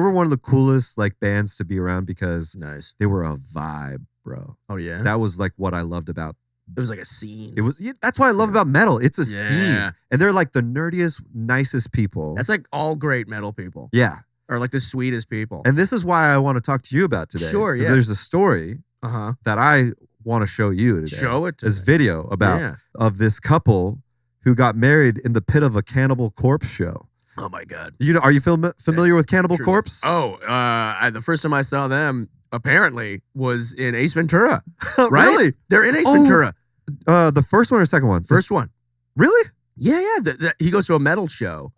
one of the coolest like bands to be around because Nice. they were a vibe, bro. Oh yeah. That was like what I loved about. It was like a scene. It was. Yeah, that's what I love about metal. It's a Yeah. scene, and they're like the nerdiest, nicest people. That's like all great metal people, yeah. or like the sweetest people. And this is why I want to talk to you about today. Sure, 'Cause yeah. There's a story Uh huh. that I want to show you today. Show it to This me. video about Yeah. of this couple who got married in the pit of a Cannibal Corpse show. Oh my god. You know, are you familiar That's with Cannibal true. Corpse? Oh, the first time I saw them apparently was in Ace Ventura. Right? Really? They're in Ace Oh. Ventura. The first one or second one? First one. Really? Yeah, yeah. He goes to a metal show,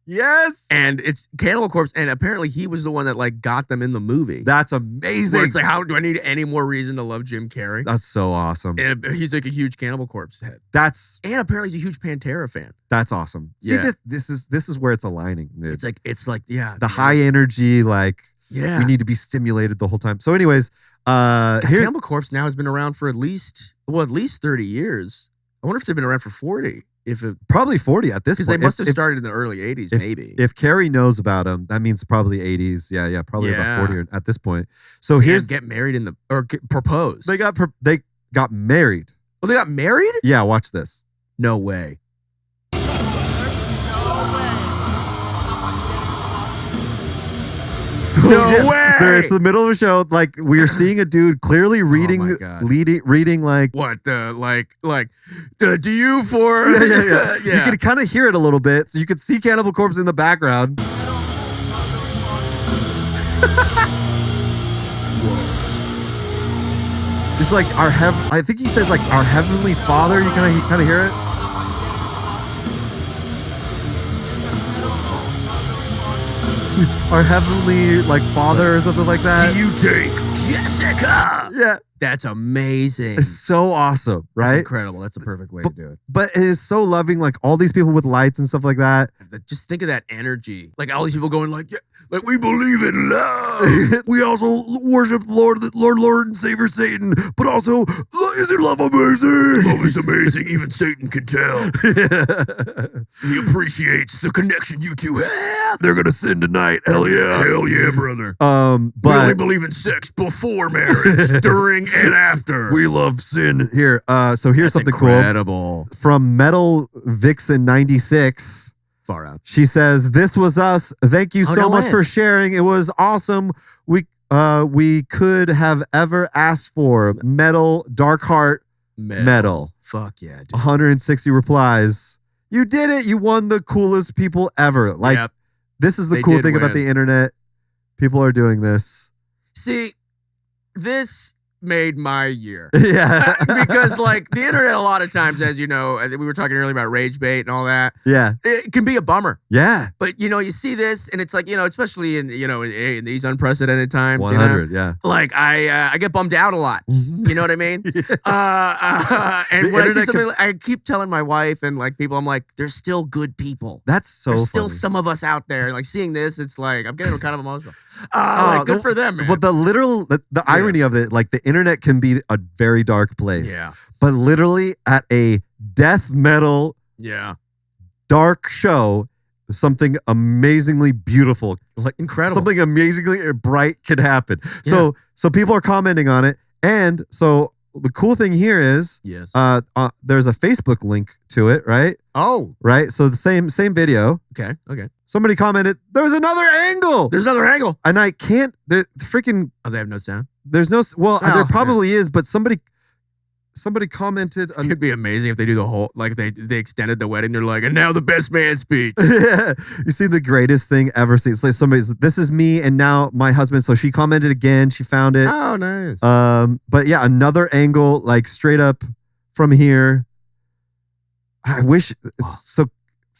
Yes. and it's Cannibal Corpse, and apparently he was the one that like got them in the movie. That's amazing. Where it's like, how do I need any more reason to love Jim Carrey? That's so awesome. And he's like a huge Cannibal Corpse head, That's and apparently he's a huge Pantera fan. awesome. See, Yeah. this is where it's aligning. Dude. It's like yeah, The high energy, like yeah. we need to be stimulated the whole time. So, anyways, God, here's Cannibal Corpse now has been around for at least 30 years. I wonder if they've been around for 40. If it probably 40 at this because point. they must have If- started in the early 80s, maybe. If Carrie knows about them, that means probably 80s. Yeah, probably Yeah. about 40 at this point. So Damn, here's get married propose. they got married. Oh, they got married? Yeah, watch this. No way. So, No way! It's the middle of a show. Like we are seeing a dude clearly reading, my God. reading like. What the do you for Yeah. Yeah. You can kind of hear it a little bit, so you could see Cannibal Corpse in the background. It's like I think he says like our heavenly Father. You kind of hear it. Our heavenly like Father or something like that. Do you take Jessica? Yeah. That's amazing. It's so awesome, right? That's incredible. That's a perfect way to do it. But it is so loving, like all these people with lights and stuff like that. Just think of that energy. Like all these people going like, yeah, like we believe in love. We also worship Lord and Savior Satan, but also, isn't love amazing? Love is amazing. Even Satan can tell. He appreciates the connection you two have. They're gonna sin tonight. Hell yeah. Hell yeah, brother. We But only believe in sex before marriage, during and after. we love sin. Here, so here's That's something incredible. cool from Metal Vixen 96. Far out. She says, "This was us. Thank you so no much way. for sharing. It was awesome. We could have ever asked for metal, dark heart, metal. Fuck yeah, dude. 160 replies. You did it. You won the coolest people ever. Like Yep. this is the They cool did thing about win. the internet. People are doing this. See, this made my year. Yeah, Because like the internet a lot of times, as you know, we were talking earlier about rage bait and all that, yeah, it can be a bummer. yeah. But you know, you see this and it's like, you know, especially in these unprecedented times, 100. Yeah. like I get bummed out a lot. You know what I mean? And The when I see internet something, I keep telling my wife and like people, I'm like, there's still good people. That's so There's still funny. some of us out there. Like seeing this, it's like I'm getting kind of emotional. Oh, Like good for them, man. But the irony of it, like the internet can be a very dark place. Yeah. But literally at a death metal Yeah. dark show, something amazingly beautiful, like Incredible. something amazingly bright can happen. So people are commenting on it, and so the cool thing here is, Yes. there's a Facebook link to it, right? Oh. Right. So the same video. Okay. Okay. Somebody commented, "There's another angle," There's another angle. and I can't. The freaking Oh, they have no sound. there's no. Well, Oh, there probably is, but somebody commented. It could be amazing if they do the whole, like they extended the wedding. They're like, and now the best man speech. You see the greatest thing ever seen. It's like somebody's, "This is me and now my husband." So she commented again. She found it. Oh, nice. But yeah, another angle, like straight up from here. I wish. So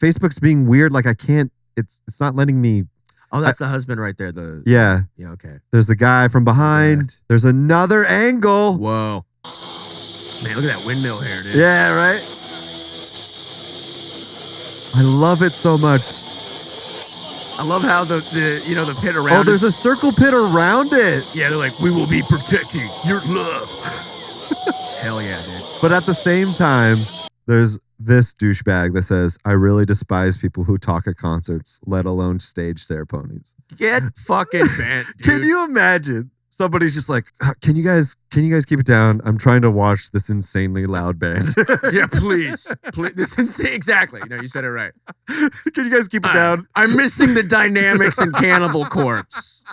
Facebook's being weird. Like I can't. It's not letting me. Oh, that's the husband right there. Yeah. Yeah. Okay. There's the guy from behind. There's another angle. Whoa. Man, look at that windmill hair, dude. Yeah. Right. I love it so much. I love how the pit around. Oh, there's a circle pit around it. Yeah, they're like, we will be protecting your love. Hell yeah, dude. But at the same time, there's this douchebag that says, "I really despise people who talk at concerts, let alone stage ceremonies." Get fucking bent, dude. Can you imagine? Somebody's just like, can you guys keep it down? I'm trying to watch this insanely loud band. Yeah, please. This is insane. Exactly. No, you said it right. Can you guys keep it down? I'm missing the dynamics in Cannibal Corpse.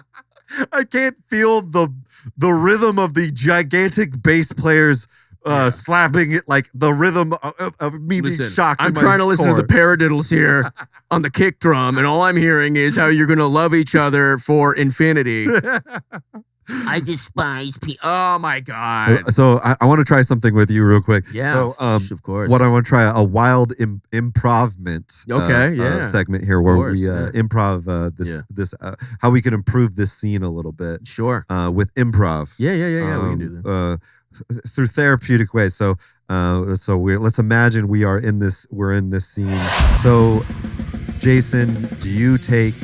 I can't feel the rhythm of the gigantic bass players slapping it, like the rhythm of me being shocked. I'm trying to listen to the paradiddles here on the kick drum, and all I'm hearing is how you're going to love each other for infinity. I despise people. Oh my God. So I want to try something with you real quick. Yeah, So of course. what I want to try a wild improvement. Okay, yeah. Segment here where course, we yeah. improv this how we can improve this scene a little bit. Sure. With improv. Yeah. We can do that. Through therapeutic ways. So let's imagine we're in this scene. So Jason, do you take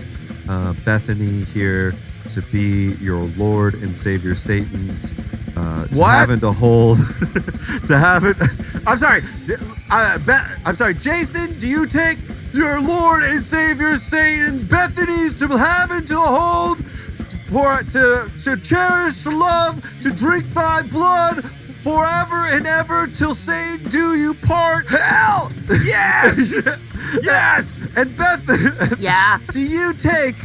Bethany here to be your Lord and Savior Satan's What? having to hold to have it? I'm sorry. I'm sorry. Jason, do you take your Lord and Savior Satan Bethany's to having to hold to cherish, to love, to drink thy blood forever and ever till Satan do you part? Hell yes, yes. And Bethany, Yeah. do you take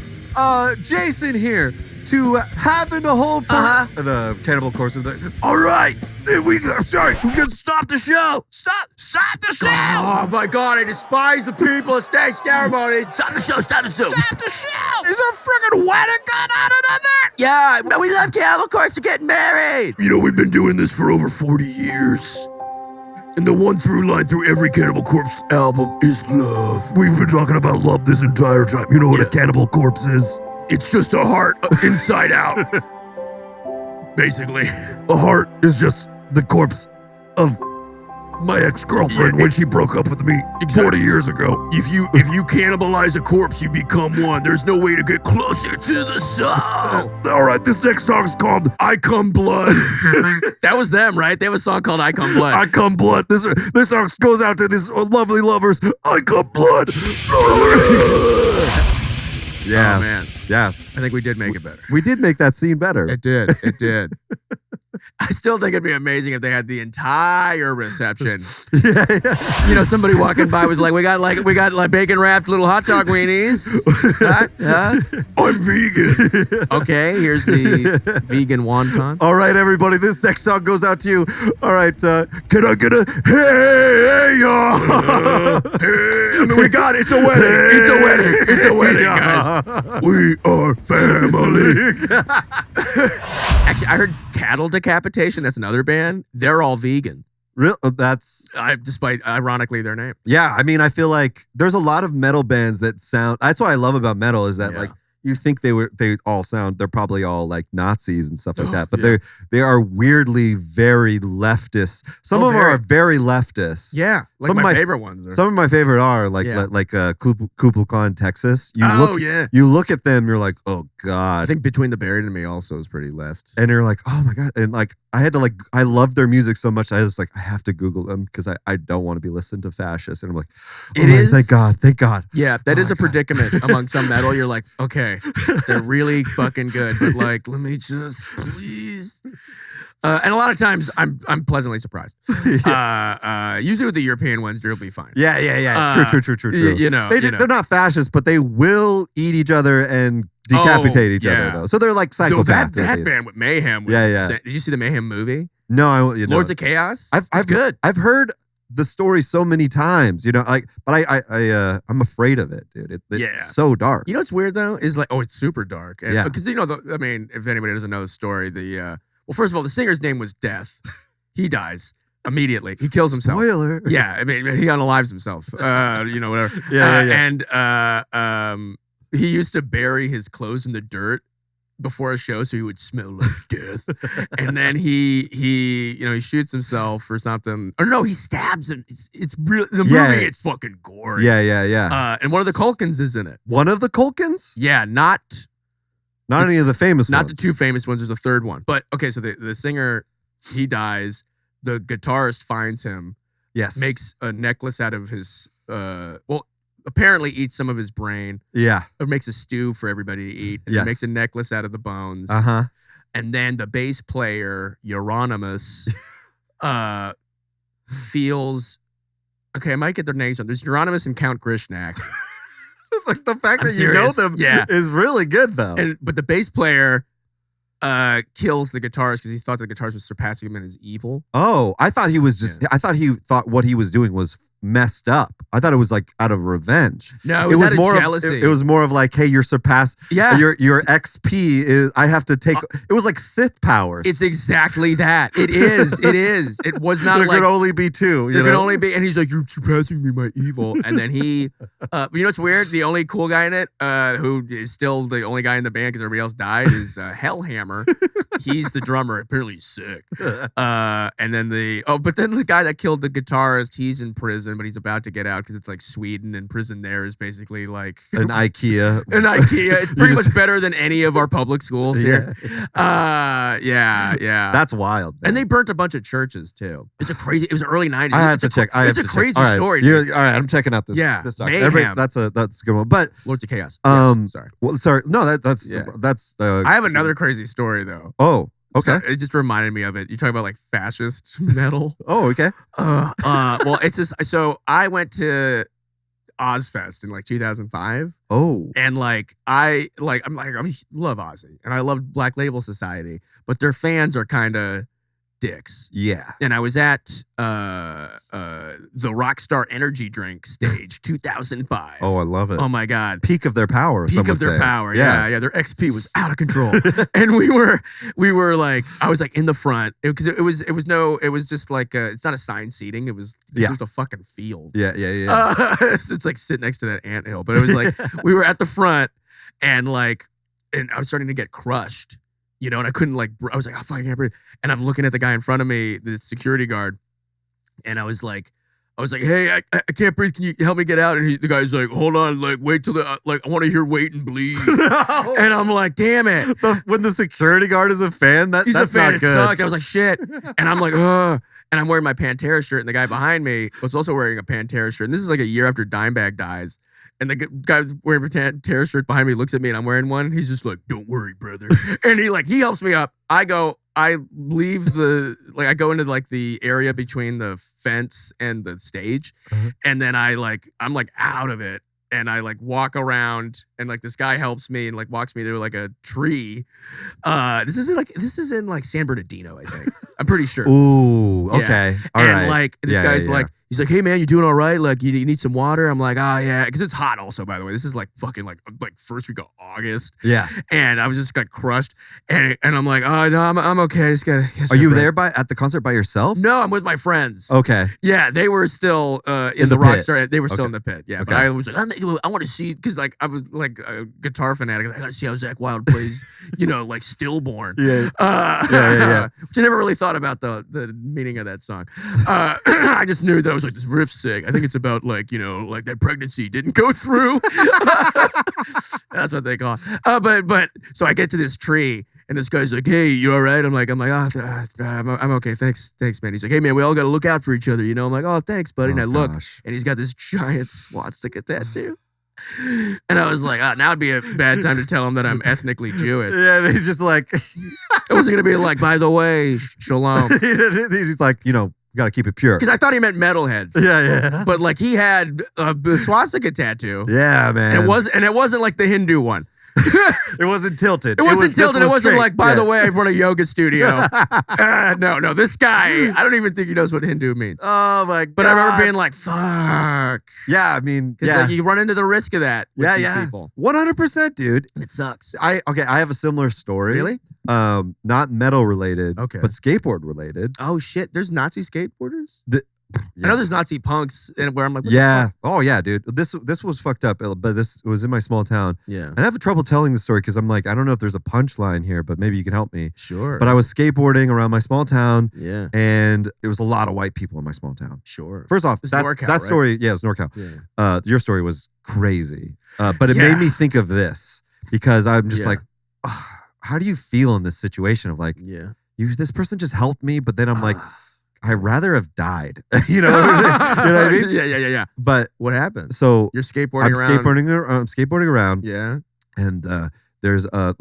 Jason here to having a whole the Cannibal Corpse. All right, I'm sorry. We can stop the show. Stop the show. Oh my God, I despise the people at stage ceremonies. Stop the show. Stop the show. Stop the show. Is there a friggin' wedding going on in there? Yeah, we love Cannibal Corpse to get married. You know, we've been doing this for over 40 years. And the one through line through every Cannibal Corpse album is love. We've been talking about love this entire time. You know what a Cannibal Corpse is? It's just a heart inside out. Basically. A heart is just the corpse of my ex-girlfriend when she broke up with me 40 years ago. If you cannibalize a corpse, you become one. There's no way to get closer to the soul. All right, this next song's called I Come Blood. That was them, right? They have a song called I Come Blood. I Come Blood. This song goes out to these lovely lovers. I Come Blood. Yeah. Oh, man. Yeah. I think we did make it better. We did make that scene better. It did. It did. I still think it'd be amazing if they had the entire reception. Yeah. You know, somebody walking by was like, we got bacon wrapped little hot dog weenies. I'm vegan. Okay, here's the vegan wonton. All right, everybody, this next song goes out to you. All right, can I get a hey, y'all? Hey, I mean, we got it. It's a wedding. It's a wedding. It's a wedding, guys. We are family. Actually, I heard Cattle Decapitation. That's another band. They're all vegan. Real? That's despite ironically their name. Yeah, I mean, I feel like there's a lot of metal bands that sound. That's what I love about metal is that like you think they all sound. They're probably all like Nazis and stuff like that, but they are weirdly very leftist. Some of them are very leftist. Yeah, like some my of my favorite ones. Some of my favorite are like Kublai Khan, Texas. You look at them, you're like, oh God. I think Between the Buried and Me also is pretty left. And you're like, oh my God. And like, I had to like, I love their music so much. I was like, I have to Google them because I don't want to be listening to fascists. And I'm like, thank God. Yeah, that is a predicament among some metal. You're like, okay, they're really fucking good, but like, let me just please. And a lot of times I'm pleasantly surprised. Usually with the European ones, you'll be fine. Yeah. True. You know, they're not fascists, but they will eat each other and decapitate each other though. So they're like psychopaths. That band with Mayhem was insane. Did you see the Mayhem movie? No, Lords of Chaos? I've good. I've heard the story so many times, you know, like, but I'm afraid of it, dude. It's so dark. You know what's weird though? Is like, it's super dark. And, because you know, I mean, if anybody doesn't know the story, well, first of all, the singer's name was Death. He dies immediately. He kills himself. Spoiler. Yeah, I mean, he unalives himself. You know, whatever. And he used to bury his clothes in the dirt before a show so he would smell like death. And then he shoots himself or something. Or no, he stabs him. It's real. The movie, it's fucking gory. Yeah. And one of the Culkins is in it. One of the Culkins? Yeah, not any of the famous ones. Not the two famous ones. There's a third one. But okay, so the singer, he dies. The guitarist finds him. Yes. Makes a necklace out of his apparently eats some of his brain. Yeah. Or makes a stew for everybody to eat. And he makes a necklace out of the bones. Uh-huh. And then the bass player, Euronymous, feels... Okay, I might get their names on. There's Euronymous and Count Grishnak. Like the fact that you know them is really good though. But the bass player kills the guitarist because he thought the guitarist was surpassing him in his evil. Oh, I thought he was just... I thought he thought what he was doing was messed up. I thought it was like out of revenge. No, it was out more of jealousy. It was more of like, hey, you're surpassed. Yeah. Your XP is, I have to take, it was like Sith powers. It's exactly that. It is. It was not there like... could only be two. There could only be... And he's like, you're surpassing me, my evil. And then he... you know what's weird? The only cool guy in it, who is still the only guy in the band because everybody else died, is Hellhammer. He's the drummer. Apparently he's sick. And then but then the guy that killed the guitarist, he's in prison, but he's about to get out because it's like Sweden, and prison there is basically like an IKEA. It's pretty much better than any of our public schools here. Yeah. That's wild, man. And they burnt a bunch of churches too. It was early 90s. I have to check. It's a crazy story. All right, I'm checking out this. Yeah, this Mayhem. That's a good one. But Lords of Chaos. Sorry. Well, sorry. No, that's. I have another crazy story though. Oh. Okay. So it just reminded me of it. You talk about like fascist metal. Oh, okay. Well, it's just, so I Ozfest in like 2005. Oh. And like I love Ozzy and I love Black Label Society, but their fans are kind of dicks. Yeah. And I was at the Rockstar Energy Drink stage 2005. Oh, I love it. Oh my God. Peak of their power. Peak some of would their say. power. Yeah. Their XP was out of control. And we were like, I was like in the front because it was just like it's not assigned seating. It was a fucking field. Yeah. It's like sit next to that anthill. But it was like we were at the front and I was starting to get crushed. You know, and I couldn't I was like, oh, fuck, I can't breathe. And I'm looking at the guy in front of me, the security guard, and I was like, hey, I can't breathe. Can you help me get out? And the guy's like, hold on, like, wait till I want to hear Wait and Bleed. No. And I'm like, damn it. When the security guard is a fan, He's that's a fan. not good. It sucked. I was like, shit. And I'm like, ugh. And I'm wearing my Pantera shirt, and the guy behind me was also wearing a Pantera shirt. And this is like a year after Dimebag dies. And the guy wearing a Pantera shirt behind me looks at me and I'm wearing one. And he's just like, don't worry, brother. And he helps me up. I leave I go into like the area between the fence and the stage. And then I'm like out of it. And I like walk around and like this guy helps me and like walks me to like a tree. This is in like San Bernardino, I think. I'm pretty sure. Ooh, okay. Yeah. All and right. like this guy's like, he's like, hey man, you doing all right? Like you need some water? I'm like, oh yeah, because it's hot also, by the way. This is like fucking like first week of August. Yeah. And I was just got crushed. And I'm like, oh no, I'm okay. I just gotta Are you there at the concert by yourself? No, I'm with my friends. Okay. Yeah, they were still in the the pit. Rockstar. They were still in the pit. Yeah, Okay. but I was like, I want to see because like I was like a guitar fanatic. I gotta see how Zakk Wylde plays. Like Stillborn. Yeah. Yeah. Which I never really thought about the meaning of that song. I just knew that I was like, this riff's sick. I think it's about like that pregnancy didn't go through. That's what they call it. But so I get to this tree and this guy's like, hey, you all right? I'm like, I'm okay. Thanks, man. He's like, hey man, we all got to look out for each other. I'm like, oh, thanks, buddy. And I look and he's got this giant swastika tattoo. And I was like, now would be a bad time to tell him that I'm ethnically Jewish. Yeah, and he's just like, I wasn't going to be like, by the way, shalom. he's like, got to keep it pure. Because I thought he meant metalheads. Yeah. But like he had a swastika tattoo. Yeah, man. And it wasn't like the Hindu one. It wasn't tilted. It wasn't tilted. It wasn't straight. like, by the way, I run a yoga studio. No. This guy, I don't even think he knows what Hindu means. Oh my God. But I remember being like, fuck. Yeah, I mean, Like you run into the risk of that with these people. 100%, dude. And it sucks. I have a similar story. Really? Not metal related, Okay. but skateboard related. Oh shit, there's Nazi skateboarders? I know there's Nazi punks and where I'm like, what the yeah. fuck? Oh yeah, dude. This was fucked up, but this was in my small town. Yeah. And I have trouble telling the story because I'm like, I don't know if there's a punchline here, but maybe you can help me. Sure. But I was skateboarding around my small town. Yeah. And it was a lot of white people in my small town. Sure. First off, It's that NorCal, story, yeah, it's NorCal. Yeah. Your story was crazy. But it made me think of this because I'm just like, how do you feel in this situation of like, this person just helped me, but then I'm like, I'd rather have died. You know what I mean? Yeah. But what happened? So you're skateboarding around. I'm skateboarding around. Yeah. And there's a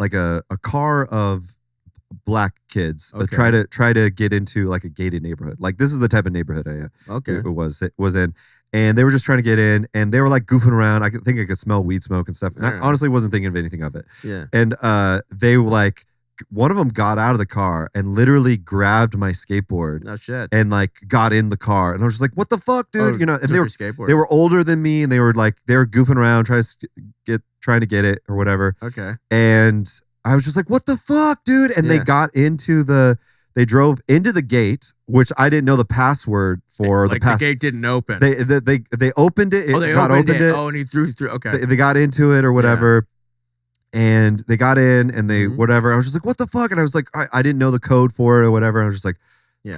car of black kids Okay. try to get into like a gated neighborhood. Like this is the type of neighborhood it was in. And they were just trying to get in and they were like goofing around. I think I could smell weed smoke and stuff. And I honestly wasn't thinking of anything of it. Yeah. And they were like, one of them got out of the car and literally grabbed my skateboard. Oh shit. And like got in the car. And I was just like, what the fuck, dude? And they were older than me and they were goofing around trying to get it or whatever. Okay. And I was just like, what the fuck, dude? And they drove into the gate, which I didn't know the password for. Like the gate didn't open. They opened it. They opened it. Oh, and he threw. Okay. They got into it or whatever. And they got in and they whatever. I was just like, what the fuck? And I was like, I didn't know the code for it or whatever. And I was just like,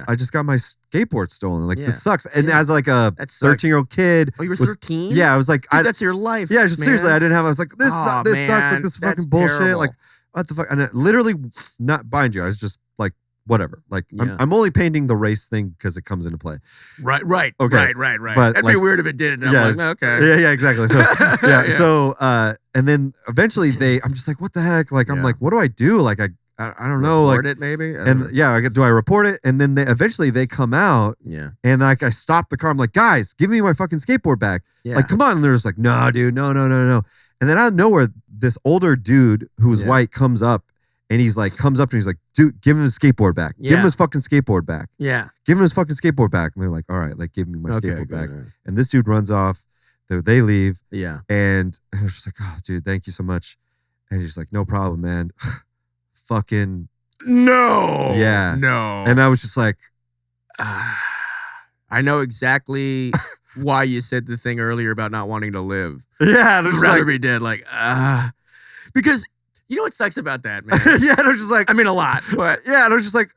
I just got my skateboard stolen. Like, this sucks. And as like a 13-year-old kid. Oh, you were 13? Yeah, I was like, Dude, that's your life. Yeah, just seriously, I didn't have. I was like, this man, sucks. Like this fucking bullshit. terrible. Like what the fuck? And literally, not mind you, I was just like, whatever. Like I'm only painting the race thing because it comes into play. Right. Okay. Right. But That'd be weird if it didn't. I'm like, okay. Yeah, exactly. So So and then eventually I'm just like, what the heck? Like I'm like, what do I do? Like I don't know, report like it maybe. Do I report it? And then eventually they come out. Yeah. And like I stop the car. I'm like, guys, give me my fucking skateboard back. Yeah. Like, come on. And they're just like, no, dude, no. And then out of nowhere, this older dude who's white comes up and he's like, dude, give him his skateboard back. Yeah. Give him his fucking skateboard back. Yeah. Give him his fucking skateboard back. And they're like, all right, like, give me my skateboard back. Right. And this dude runs off. They leave. Yeah. And I was just like, oh, dude, thank you so much. And he's like, no problem, man. Fucking. No. Yeah. No. And I was just like, I know exactly why you said the thing earlier about not wanting to live. yeah. I'd rather be dead. Like, because you know what sucks about that, man? yeah. And I was just like, I mean, a lot, but yeah. And I was just like,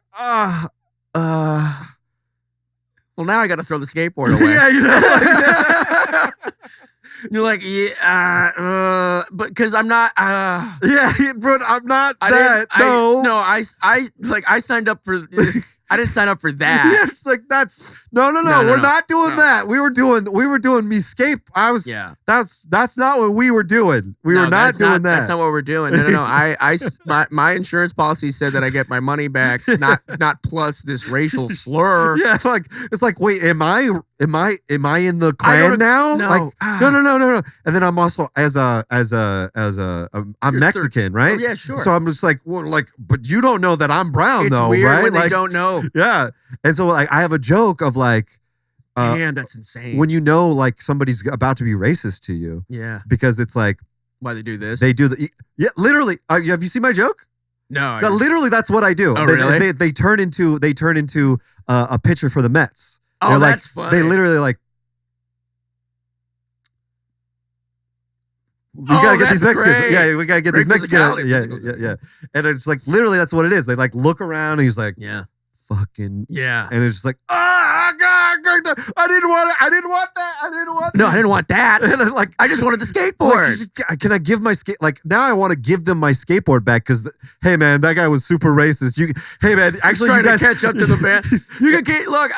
well, now I got to throw the skateboard away. yeah, you know. You're like, yeah, but because I'm not, yeah, bro, I'm not that. I signed up for, I didn't sign up for that. Yeah, it's like that's no, we're not doing that. We were doing me escape. That's not what we were doing. We were not doing that. That's not what we're doing. No. My insurance policy said that I get my money back, not plus this racial slur. Yeah, it's like, wait, am I in the Klan now? No. Like, no. And then I'm also I'm Mexican, right? Oh, yeah, sure. So I'm just like, well, like, but you don't know that I'm brown, It's though, weird right? when like, they don't know. Yeah, and so like I have a joke of like, damn, that's insane. when you know like somebody's about to be racist to you, yeah, because it's like why they do this? they do literally. Have you seen my joke? No, literally, that's what I do. Oh, really? They turn into a pitcher for the Mets. Oh, They're that's like, funny. They literally like. We gotta get these Mexicans. great. Yeah, we gotta get Great these Mexicans. physicality. Yeah. And it's like literally that's what it is. They like look around and he's like, yeah, fucking. yeah. And it's just like, God, I didn't want it. I didn't want that. No, I didn't want that. And I'm like, I just wanted the skateboard. like, can I give my skate? Like now, I want to give them my skateboard back because, hey man, that guy was super racist. Hey man, actually, trying you guys to catch up to the band. You can look.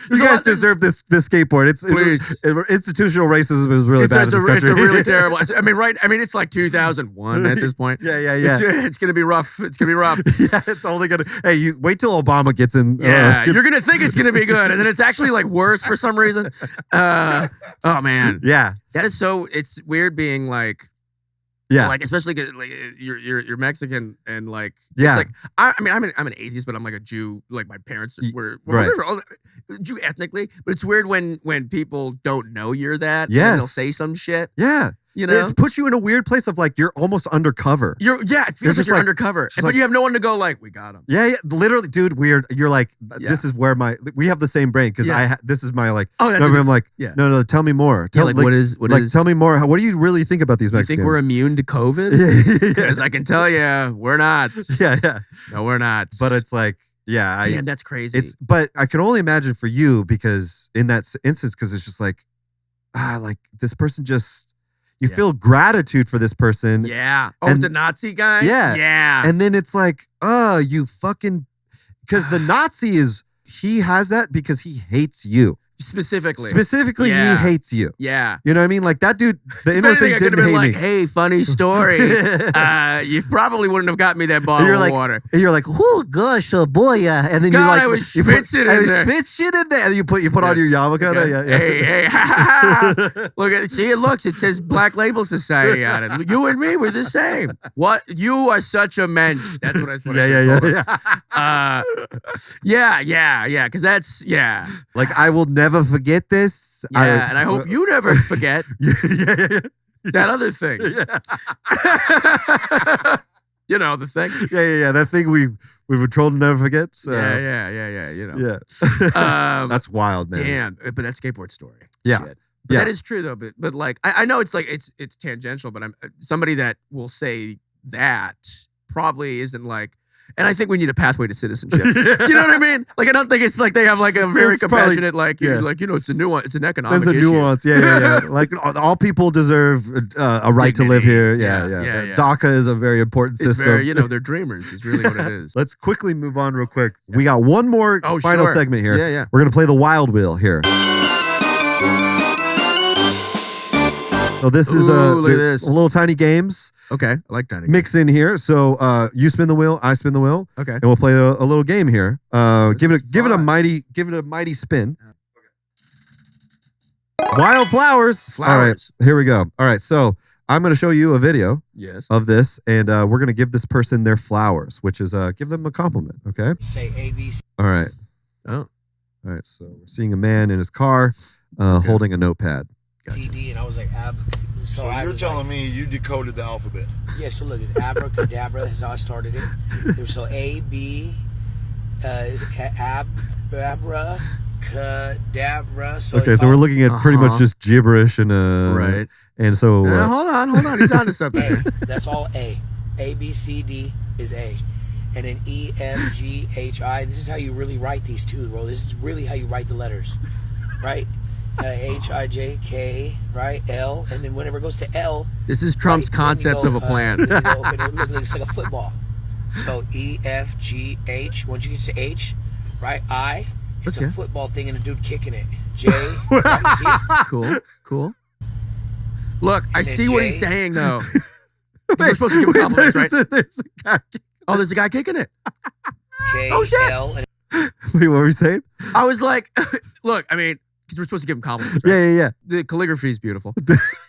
You guys deserve this skateboard. Please. Institutional racism is really bad in this country. It's a really terrible. I mean, right? I mean, it's like 2001 at this point. Yeah. It's gonna be rough. It's gonna be rough. Yeah, it's only gonna. Hey, you wait till Obama gets in. Yeah, you're gonna think it's gonna be good, and then it's actually like worse for some reason. Oh man. Yeah. That is so. It's weird being like. Yeah. Like especially 'cause, like you're Mexican and like yeah. It's like I'm an atheist, but I'm like a Jew. Like my parents were right. Jew ethnically, but it's weird when people don't know you're that. Yes. And they'll say some shit. Yeah. You know, it puts you in a weird place of like you're almost undercover. It feels like you're undercover, but like, you have no one to go like, we got him. Yeah, literally, dude. Weird. You're like, this is where we have the same brain because this is my like. Oh, that's I'm like, no. Tell me more. Tell me more. What do you really think about these Mexicans? You think we're immune to COVID? Because I can tell you, we're not. Yeah. No, we're not. But it's like, yeah. Damn, that's crazy. But I can only imagine for you because in that instance, because it's just like, like this person just. You feel gratitude for this person. Yeah. Oh, the Nazi guy? Yeah. Yeah. And then it's like, you fucking... Because the Nazi he has that because he hates you. Specifically, he hates you. Yeah. You know what I mean? Like that dude, the inner thing didn't hate like, me. hey, funny story. You probably wouldn't have got me that bottle of water. And you're like, oh gosh, oh boy, yeah. And then God, you're like, I was schwitzing in there. Schwitzing in there. And you put on your yarmulke. Okay. Hey, look at see it looks. It says Black Label Society on it. You and me, we're the same. What? You are such a mensch. That's what I told yeah. Because that's Like I will never forget this. Yeah, and I hope you never forget that other thing. You know the thing. Yeah. That thing we were told to never forget. So. Yeah. You know. Yeah. That's wild, man. Damn, but that skateboard story. Yeah. Shit. But that is true though. But like I know it's like it's tangential, but I'm somebody that will say that probably isn't like. And I think we need a pathway to citizenship. Do you know what I mean? Like, I don't think it's like they have like a very compassionate, it's a nuance. It's an economic issue. There's a nuance. Yeah. Like all people deserve a right to live here. Yeah. DACA is a very important system. Very, they're dreamers is really what it is. Let's quickly move on real quick. We got one more final segment here. Yeah. We're going to play the Wild Wheel here. So this is look at this. little tiny games. Okay, I like that. Mix in here. So you spin the wheel, I spin the wheel. Okay. And we'll play a little game here. Give it a fun. mighty spin. Wildflowers. All right, Flowers. here we go. All right, so I'm going to show you a video Yes. of this, and we're going to give this person their flowers, which is give them a compliment, okay? Say ABC. All right. Oh. All right, so we're seeing a man in his car holding a notepad. TD, and I was like, So you're telling me you decoded the alphabet? Yeah, so look, it's abracadabra is how I started it. So A, B, is abracadabra. So Okay, it's so we're all- looking at pretty much just gibberish and Right. And so Hold on. He's on to something. A. That's all A. A, B, C, D is A. And then E, F, G, H, I. This is how you really write these two, bro. This is really how you write the letters, right? H, I, J, K, right? L. And then whenever it goes to L. This is Trump's right, then you concepts go, of a plan. then you go, okay, look, it's like a football. So E, F, G, H. Once you get to H, right? I. It's Okay. a football thing and a dude kicking it. J. Right? You see it? Cool. Look, I then see what he's J. saying though. 'Cause we're supposed to give him compliments, right? there's a guy. Oh, there's a guy kicking it. K, Oh, shit. L, and Wait, what were you saying? I was like, look, I mean, because we're supposed to give him compliments, right? Yeah. The calligraphy is beautiful.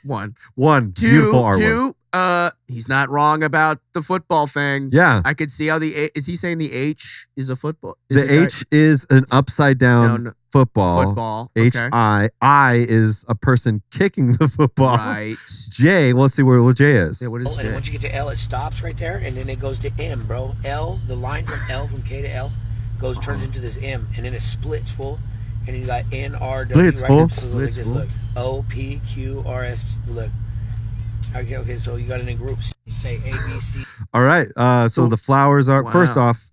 One. One beautiful artwork. He's not wrong about the football thing. Yeah. I could see how is he saying the H is a football? The H is an upside down football. Football. H Okay. I is a person kicking the football. Right. J, let's see what J is. Yeah, what is and J? once you get to L, it stops right there, and then it goes to M, bro. L, the line from L, from K to L, turns into this M, and then it splits full, and you got N, R, W, Splits right full. there. So look Splits like this, full. look. O, P, Q, R, S, look. Okay, so you got it in groups. You say A, B, C. All right. So the flowers are first Wow. off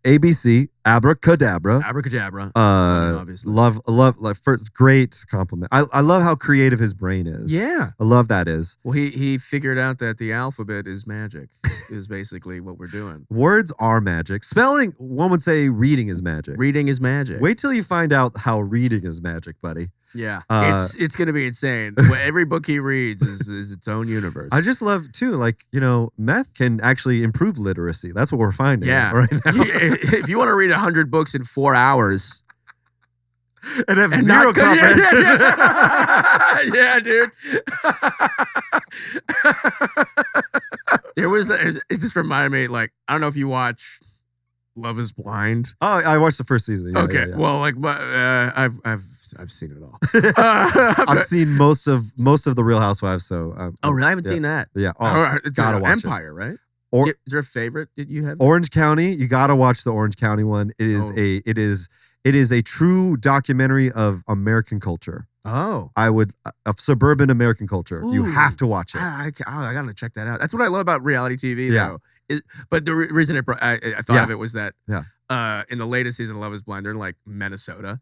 ABC abracadabra. Abracadabra. Obviously. Love like first great compliment. I love how creative his brain is. Yeah. I love that is. Well, he figured out that the alphabet is magic. Is basically what we're doing. Words are magic. Spelling, one would say reading is magic. Reading is magic. Wait till you find out how reading is magic, buddy. Yeah, Uh, it's gonna be insane. Every book he reads is its own universe. I just love too, like, meth can actually improve literacy. That's what we're finding Yeah. right now. If you want to read 100 books in 4 hours and have and zero not- comprehension. yeah, dude. It just reminded me, like, I don't know if you watch Love Is Blind. Oh, I watched the first season. Yeah, Okay, yeah. well, like, I've seen it all. I've seen most of the Real Housewives. So Oh, really? I haven't yeah. seen that. Yeah. Oh, It's gotta watch Empire, right? Or- Is there a favorite that you have? Orange County. You gotta watch the Orange County one. It is Oh. it is a true documentary of American culture. Oh. Of suburban American culture. You Ooh. have to watch it. I gotta check that out. That's what I love about reality TV, Yeah. though. But the reason I thought Yeah. of it was that Yeah. in the latest season of Love Is Blind, they're in like Minnesota,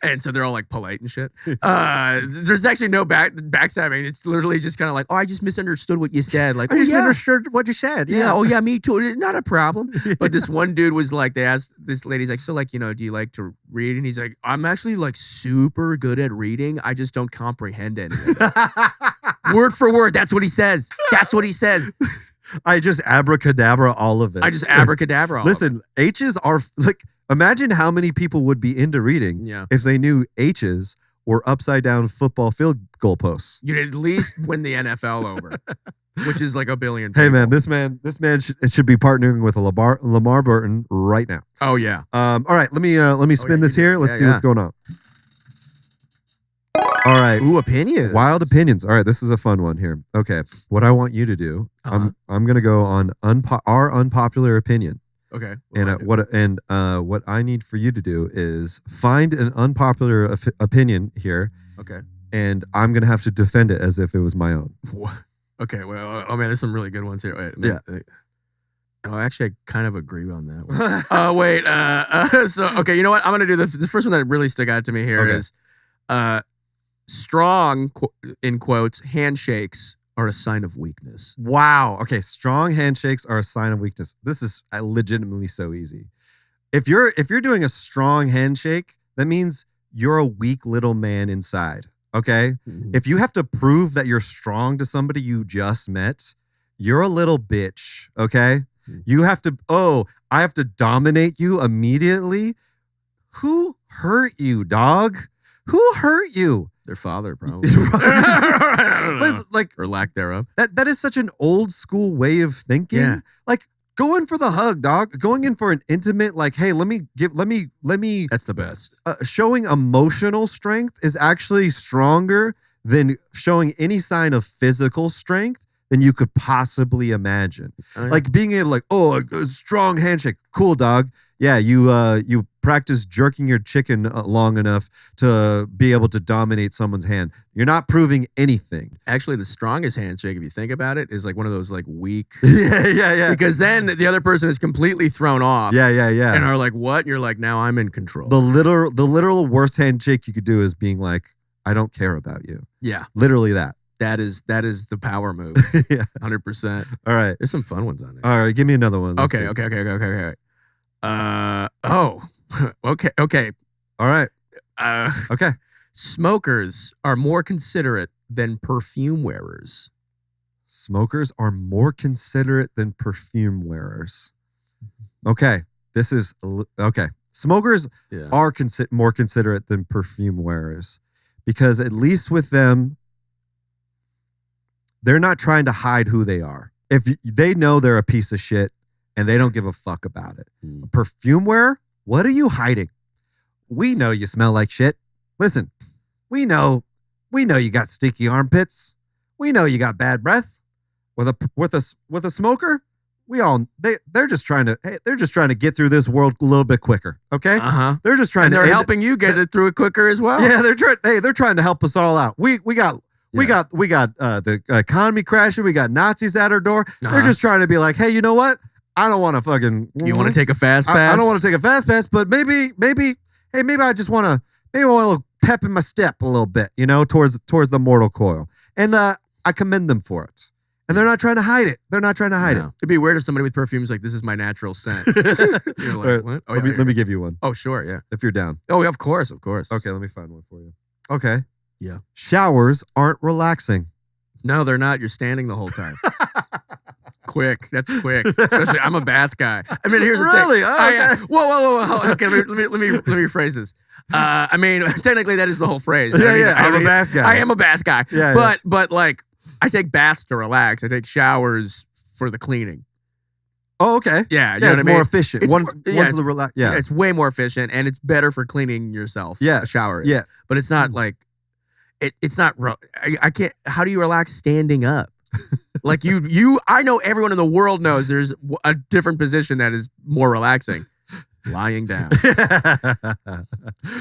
and so they're all like polite and shit. There's actually no backstabbing. It's literally just kind of like, oh, I just misunderstood what you said. Like, understood what you said. Yeah. Oh, yeah, me too. Not a problem. But this one dude was like, they asked this lady, he's like, so like, do you like to read? And he's like, I'm actually like super good at reading. I just don't comprehend any of it. Word for word. That's what he says. That's what he says. I just abracadabra all of it. I just abracadabra. all of it. Listen, H's are like, imagine how many people would be into reading Yeah. if they knew H's were upside down football field goal posts. You'd at least win the NFL over, which is like a billion. Hey people. man, this man should be partnering with Lamar Burton right now. Oh yeah. All right, let me spin this you do here. it. Let's Yeah, see yeah. what's going on. All right. Ooh, opinion. Wild opinions. All right, this is a fun one here. Okay, what I want you to do, I'm gonna go on our unpopular opinion, Okay. and what I need for you to do is find an unpopular opinion here, Okay. and I'm gonna have to defend it as if it was my own. Okay. Well, oh man, there's some really good ones here. Wait, Oh, actually, I kind of agree on that one. Wait. So, okay, you know what? I'm gonna do the first one that really stuck out to me here Okay. is, strong in quotes handshakes are a sign of weakness. Wow. Okay, strong handshakes are a sign of weakness. This is legitimately so easy. If you're doing a strong handshake, that means you're a weak little man inside. Okay. Mhm. If you have to prove that you're strong to somebody you just met, you're a little bitch. Okay. You have to, I have to dominate you immediately. Who hurt you, dog? Who hurt you? Their father, probably. Like, or lack thereof. that is such an old school way of thinking. Yeah. Like, go in for the hug, dog. Going in for an intimate, like, hey, let me. That's the best. Showing emotional strength is actually stronger than showing any sign of physical strength than you could possibly imagine. Oh, yeah. Like being able, like, a strong handshake, cool, dog. Yeah, you practice jerking your chicken long enough to be able to dominate someone's hand. You're not proving anything. Actually, the strongest handshake, if you think about it, is like one of those like weak. Yeah. Because then the other person is completely thrown off. Yeah. And are like, what? And you're like, now I'm in control. The literal worst handshake you could do is being like, I don't care about you. Yeah. Literally that. That is the power move. Yeah. 100%. All right. There's some fun ones on there. All right. Give me another one. Let's Okay. see. Okay. Okay. All right. Okay. Smokers are more considerate than perfume wearers. Smokers are more considerate than perfume wearers. Okay. This is okay. Smokers Yeah. are more considerate than perfume wearers because at least with them, they're not trying to hide who they are. If they know they're a piece of shit and they don't give a fuck about it. A perfume wearer, what are you hiding? We know you smell like shit. Listen, we know you got sticky armpits. We know you got bad breath. With a smoker, they're just trying to get through this world a little bit quicker. Okay, they're just trying and to. they're helping you get it through it quicker as well. Yeah, they're trying to help us all out. We got the economy crashing. We got Nazis at our door. They're just trying to be like, hey, you know what? I don't want to fucking. You want to take a fast pass? I don't want to take a fast pass, but maybe I just want to. Maybe I want a little pep in my step a little bit, towards the mortal coil. And I commend them for it. And they're not trying to hide it. It'd be weird if somebody with perfume's like, this is my natural scent. You're like, Right. what? Oh, Let me give you one. Oh, sure, yeah. If you're down. Oh, of course. Okay, let me find one for you. Okay. Yeah. Showers aren't relaxing. No, they're not. You're standing the whole time. Quick. That's quick. Especially, I'm a bath guy. I mean, here's the thing. Really? Oh, okay. Whoa. Okay, let me rephrase this. I mean, technically, that is the whole phrase. I'm a bath guy. I am a bath guy. Yeah, but like, I take baths to relax. I take showers for the cleaning. Oh, okay. Yeah, It's what I mean? more efficient. Yeah, it's way more efficient, and it's better for cleaning yourself. Yeah, a shower is. Yeah, but it's not like it's not. I can't. How do you relax standing up? Like I know everyone in the world knows there's a different position that is more relaxing. Lying down.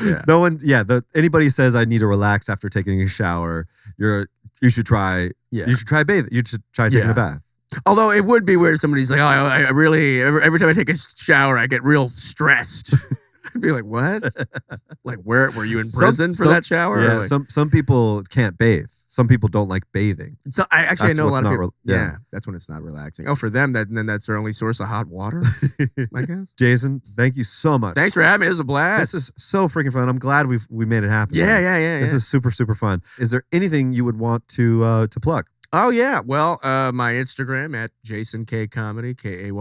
Yeah. No one. Yeah. Anybody says I need to relax after taking a shower. You should try. Yeah. You should try bathing. You should try taking a bath. Although it would be weird if somebody's like, oh, I really every time I take a shower, I get real stressed. I'd be like, what? Like, were you in prison for that shower? Yeah. Like, some people can't bathe. Some people don't like bathing. So I know a lot of people. Yeah, that's when it's not relaxing. Oh, for them, then that's their only source of hot water, I guess. Jason, thank you so much. Thanks for having me. It was a blast. This is so freaking fun. I'm glad we made it happen. Yeah. This is super, super fun. Is there anything you would want to plug? Oh yeah. Well, my Instagram at Jason Kaye Comedy, Kaye.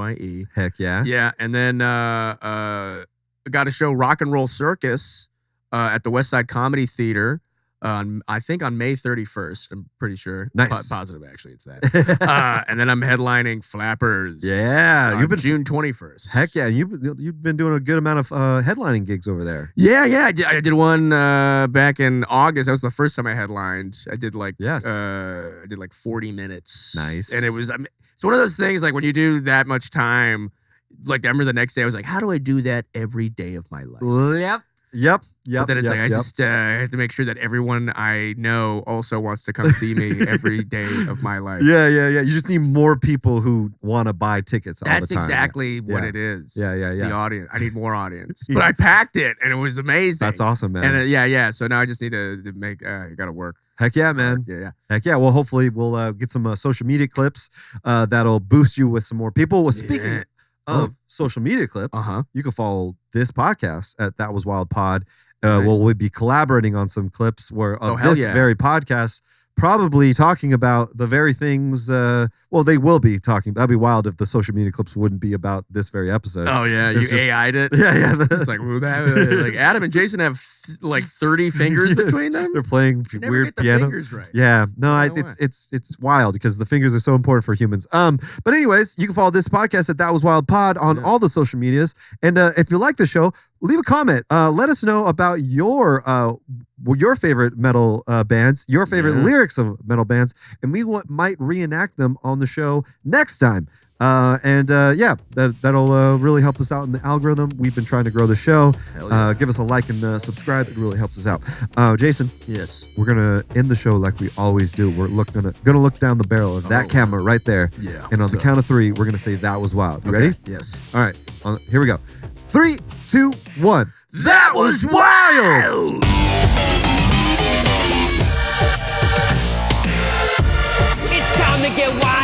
Heck yeah. Yeah, and then I got a show, Rock and Roll Circus, at the West Side Comedy Theater. I think on May 31st. I'm pretty sure. Nice. Positive, actually, it's that. And then I'm headlining Flappers. Yeah, you've been June 21st. Heck yeah, you've been doing a good amount of headlining gigs over there. Yeah. I did one back in August. That was the first time I headlined. I did like 40 minutes. Nice. And it's one of those things like when you do that much time. Like I remember the next day I was like, how do I do that every day of my life? Yep. But then it's I just have to make sure that everyone I know also wants to come see me every day of my life. Yeah. You just need more people who want to buy tickets all the time. That's exactly what it is. Yeah. The audience. I need more audience. But I packed it and it was amazing. That's awesome, man. And so now I just need to make, you got to work. Heck yeah, man. Yeah. Heck yeah. Well, hopefully we'll get some social media clips that'll boost you with some more people. Well, speaking of social media clips, you can follow this podcast at That Was Wild Pod we'll be collaborating on some clips of this very podcast, probably talking about the very things. They will be talking. That'd be wild if the social media clips wouldn't be about this very episode. Oh yeah, you AI'd it. Yeah. It's like Adam and Jason have like 30 fingers between them. They're playing weird piano. Fingers right. Yeah, no, it's wild because the fingers are so important for humans. But anyways, you can follow this podcast at That Was Wild Pod on all the social medias, and if you like the show, leave a comment. Let us know about your favorite metal bands, your favorite lyrics of metal bands, and we might reenact them on the show next time. That'll really help us out in the algorithm. We've been trying to grow the show. Give us a like and subscribe. It really helps us out. Jason. Yes. We're gonna end the show like we always do. We're gonna look down the barrel of that camera right there. Yeah. And on the count of 3, we're gonna say That Was Wild. You ready? Yes. All right. Here we go. 3, 2, 1. That was wild. It's time to get wild.